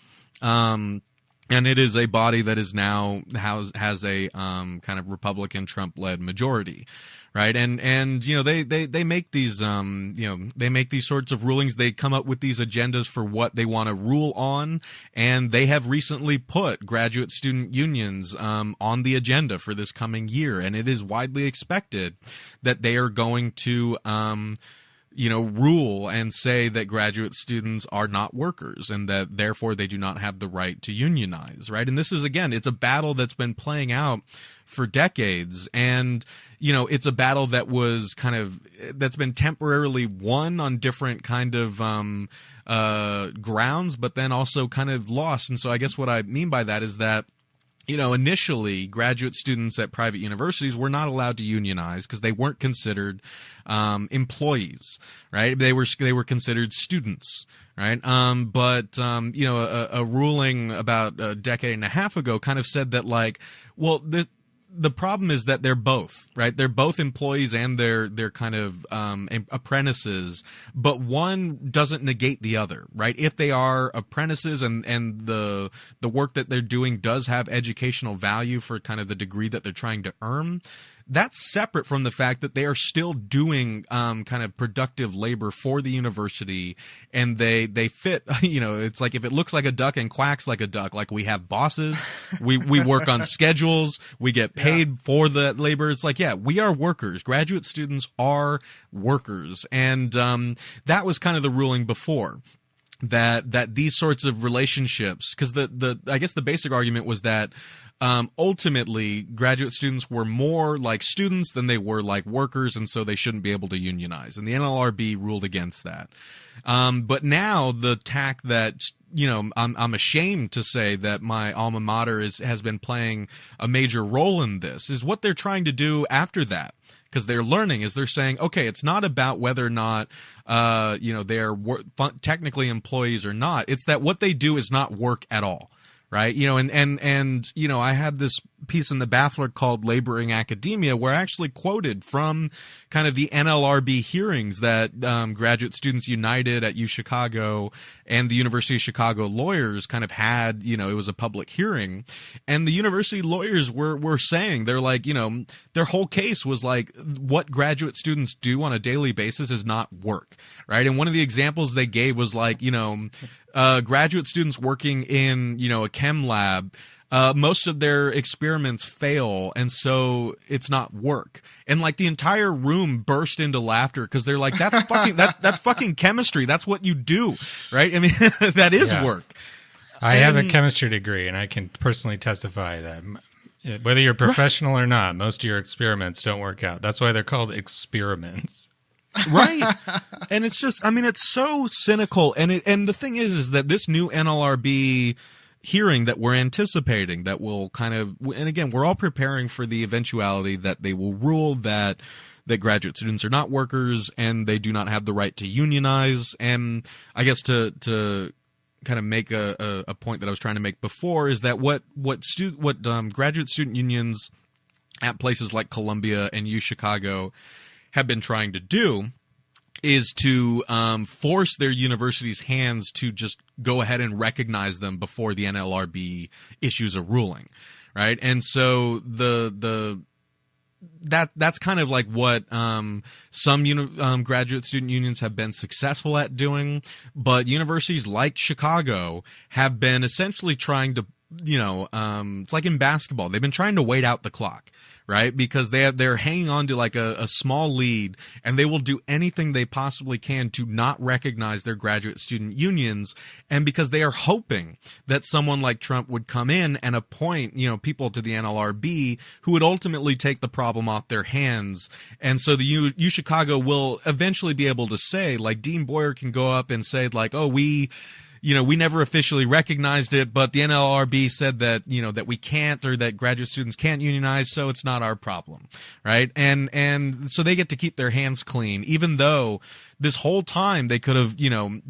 And it is a body that is now has a kind of Republican Trump-led majority, right? And they make these they make these sorts of rulings. They come up with these agendas for what they want to rule on, and they have recently put graduate student unions on the agenda for this coming year, and it is widely expected that they are going to rule and say that graduate students are not workers and that therefore they do not have the right to unionize, right? And this is, again, it's a battle that's been playing out for decades, and it's a battle that's been temporarily won on different kind of grounds, but then also kind of lost. And so I guess what I mean by that is that initially graduate students at private universities were not allowed to unionize because they weren't considered employees, right? They were considered students, right? But a ruling about a decade and a half ago kind of said that, like, well, the problem is that they're both, right? They're both employees and they're kind of apprentices, but one doesn't negate the other, right? If they are apprentices and the work that they're doing does have educational value for kind of the degree that they're trying to earn, that's separate from the fact that they are still doing kind of productive labor for the university, and they fit, it's like if it looks like a duck and quacks like a duck, like we have bosses, we work on schedules, we get paid for the labor. It's like, yeah, we are workers. Graduate students are workers. And that was kind of the ruling before. That these sorts of relationships, because I guess the basic argument was that ultimately graduate students were more like students than they were like workers, and so they shouldn't be able to unionize. And the NLRB ruled against that. But now the tack that I'm ashamed to say that my alma mater has been playing a major role in this is what they're trying to do after that. Because they're learning is they're saying, okay, it's not about whether or not, they're technically employees or not. It's that what they do is not work at all, right? I had this piece in the Baffler called Laboring Academia, where I actually quoted from kind of the NLRB hearings that Graduate Students United at UChicago and the University of Chicago lawyers kind of had. It was a public hearing, and the university lawyers were saying, they're like, their whole case was like, what graduate students do on a daily basis is not work, right? And one of the examples they gave was like, graduate students working in, a chem lab, most of their experiments fail, and so it's not work. And like the entire room burst into laughter because they're like, "That's fucking that's fucking chemistry. That's what you do, right? I mean, that is work." I have a chemistry degree, and I can personally testify that whether you're professional or not, most of your experiments don't work out. That's why they're called experiments. Right. And it's just, it's so cynical. And the thing is that this new NLRB hearing that we're anticipating that will kind of, and again, we're all preparing for the eventuality that they will rule that graduate students are not workers and they do not have the right to unionize. And I guess to kind of make a point that I was trying to make before is that what graduate student unions at places like Columbia and UChicago have been trying to do is to force their university's hands to just go ahead and recognize them before the NLRB issues a ruling, right? And so that's kind of like what some graduate student unions have been successful at doing, but universities like Chicago have been essentially trying to, it's like in basketball, they've been trying to wait out the clock, right? Because they're hanging on to like a small lead, and they will do anything they possibly can to not recognize their graduate student unions. And because they are hoping that someone like Trump would come in and appoint, people to the NLRB who would ultimately take the problem off their hands. And so the UChicago will eventually be able to say, like Dean Boyer can go up and say like, oh, we never officially recognized it, but the NLRB said that, that we can't, or that graduate students can't unionize, so it's not our problem, right? And so they get to keep their hands clean, even though this whole time they could have,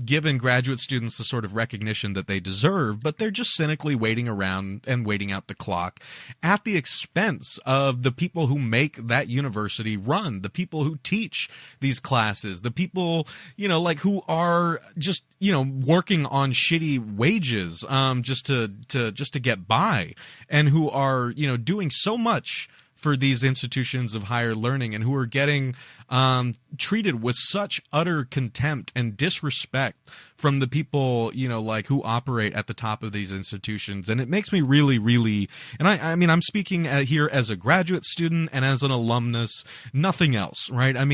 given graduate students the sort of recognition that they deserve, but they're just cynically waiting around and waiting out the clock at the expense of the people who make that university run, the people who teach these classes, the people, who are just, working on shitty wages, just to get by, and who are, doing so much for these institutions of higher learning, and who are getting treated with such utter contempt and disrespect from the people, who operate at the top of these institutions. And it makes me really, really, and I'm speaking here as a graduate student and as an alumnus, nothing else, right? I'm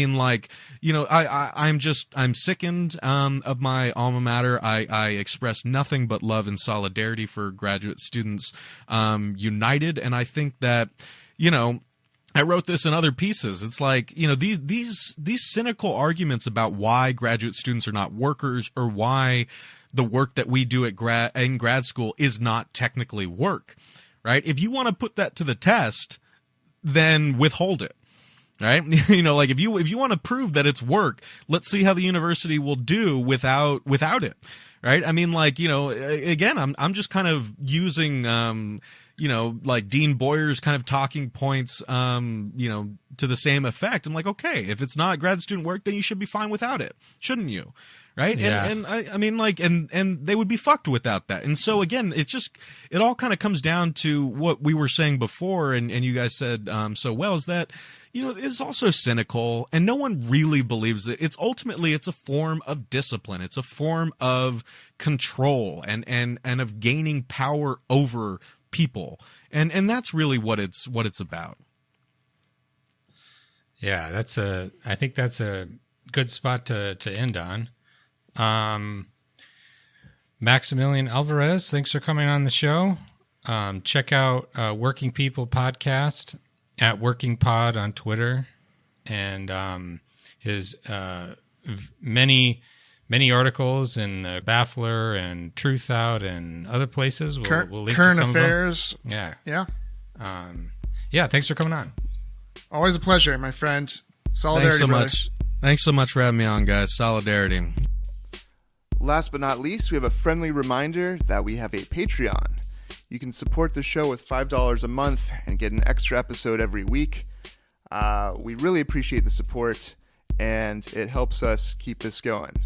sickened of my alma mater. I express nothing but love and solidarity for graduate students united. And I think that, I wrote this in other pieces. It's like, these cynical arguments about why graduate students are not workers, or why the work that we do in grad school is not technically work, right? If you want to put that to the test, then withhold it, right? If you want to prove that it's work, let's see how the university will do without it, right? Again, I'm just kind of using like Dean Boyer's kind of talking points, to the same effect. I'm like, okay, if it's not grad student work, then you should be fine without it, shouldn't you? right? Yeah. And I mean, like, and they would be fucked without that. And so again, it all kind of comes down to what we were saying before, and you guys said so well, is that, you know, it's also cynical, and no one really believes it. It's ultimately, it's a form of discipline. It's a form of control and of gaining power over people. And that's really what it's about. Yeah, I think that's a good spot to end on. Maximillian Alvarez, thanks for coming on the show. Check out Working People Podcast at Working Pod on Twitter, and his many articles in the Baffler and Truth Out and other places. We'll link Current to some Affairs. of them. Yeah. Yeah. Thanks for coming on. Always a pleasure, my friend. Solidarity, Thanks so brother. much. Thanks so much for having me on, guys. Solidarity. Last but not least, we have a friendly reminder that we have a Patreon. You can support the show with $5 a month and get an extra episode every week. We really appreciate the support, and it helps us keep this going.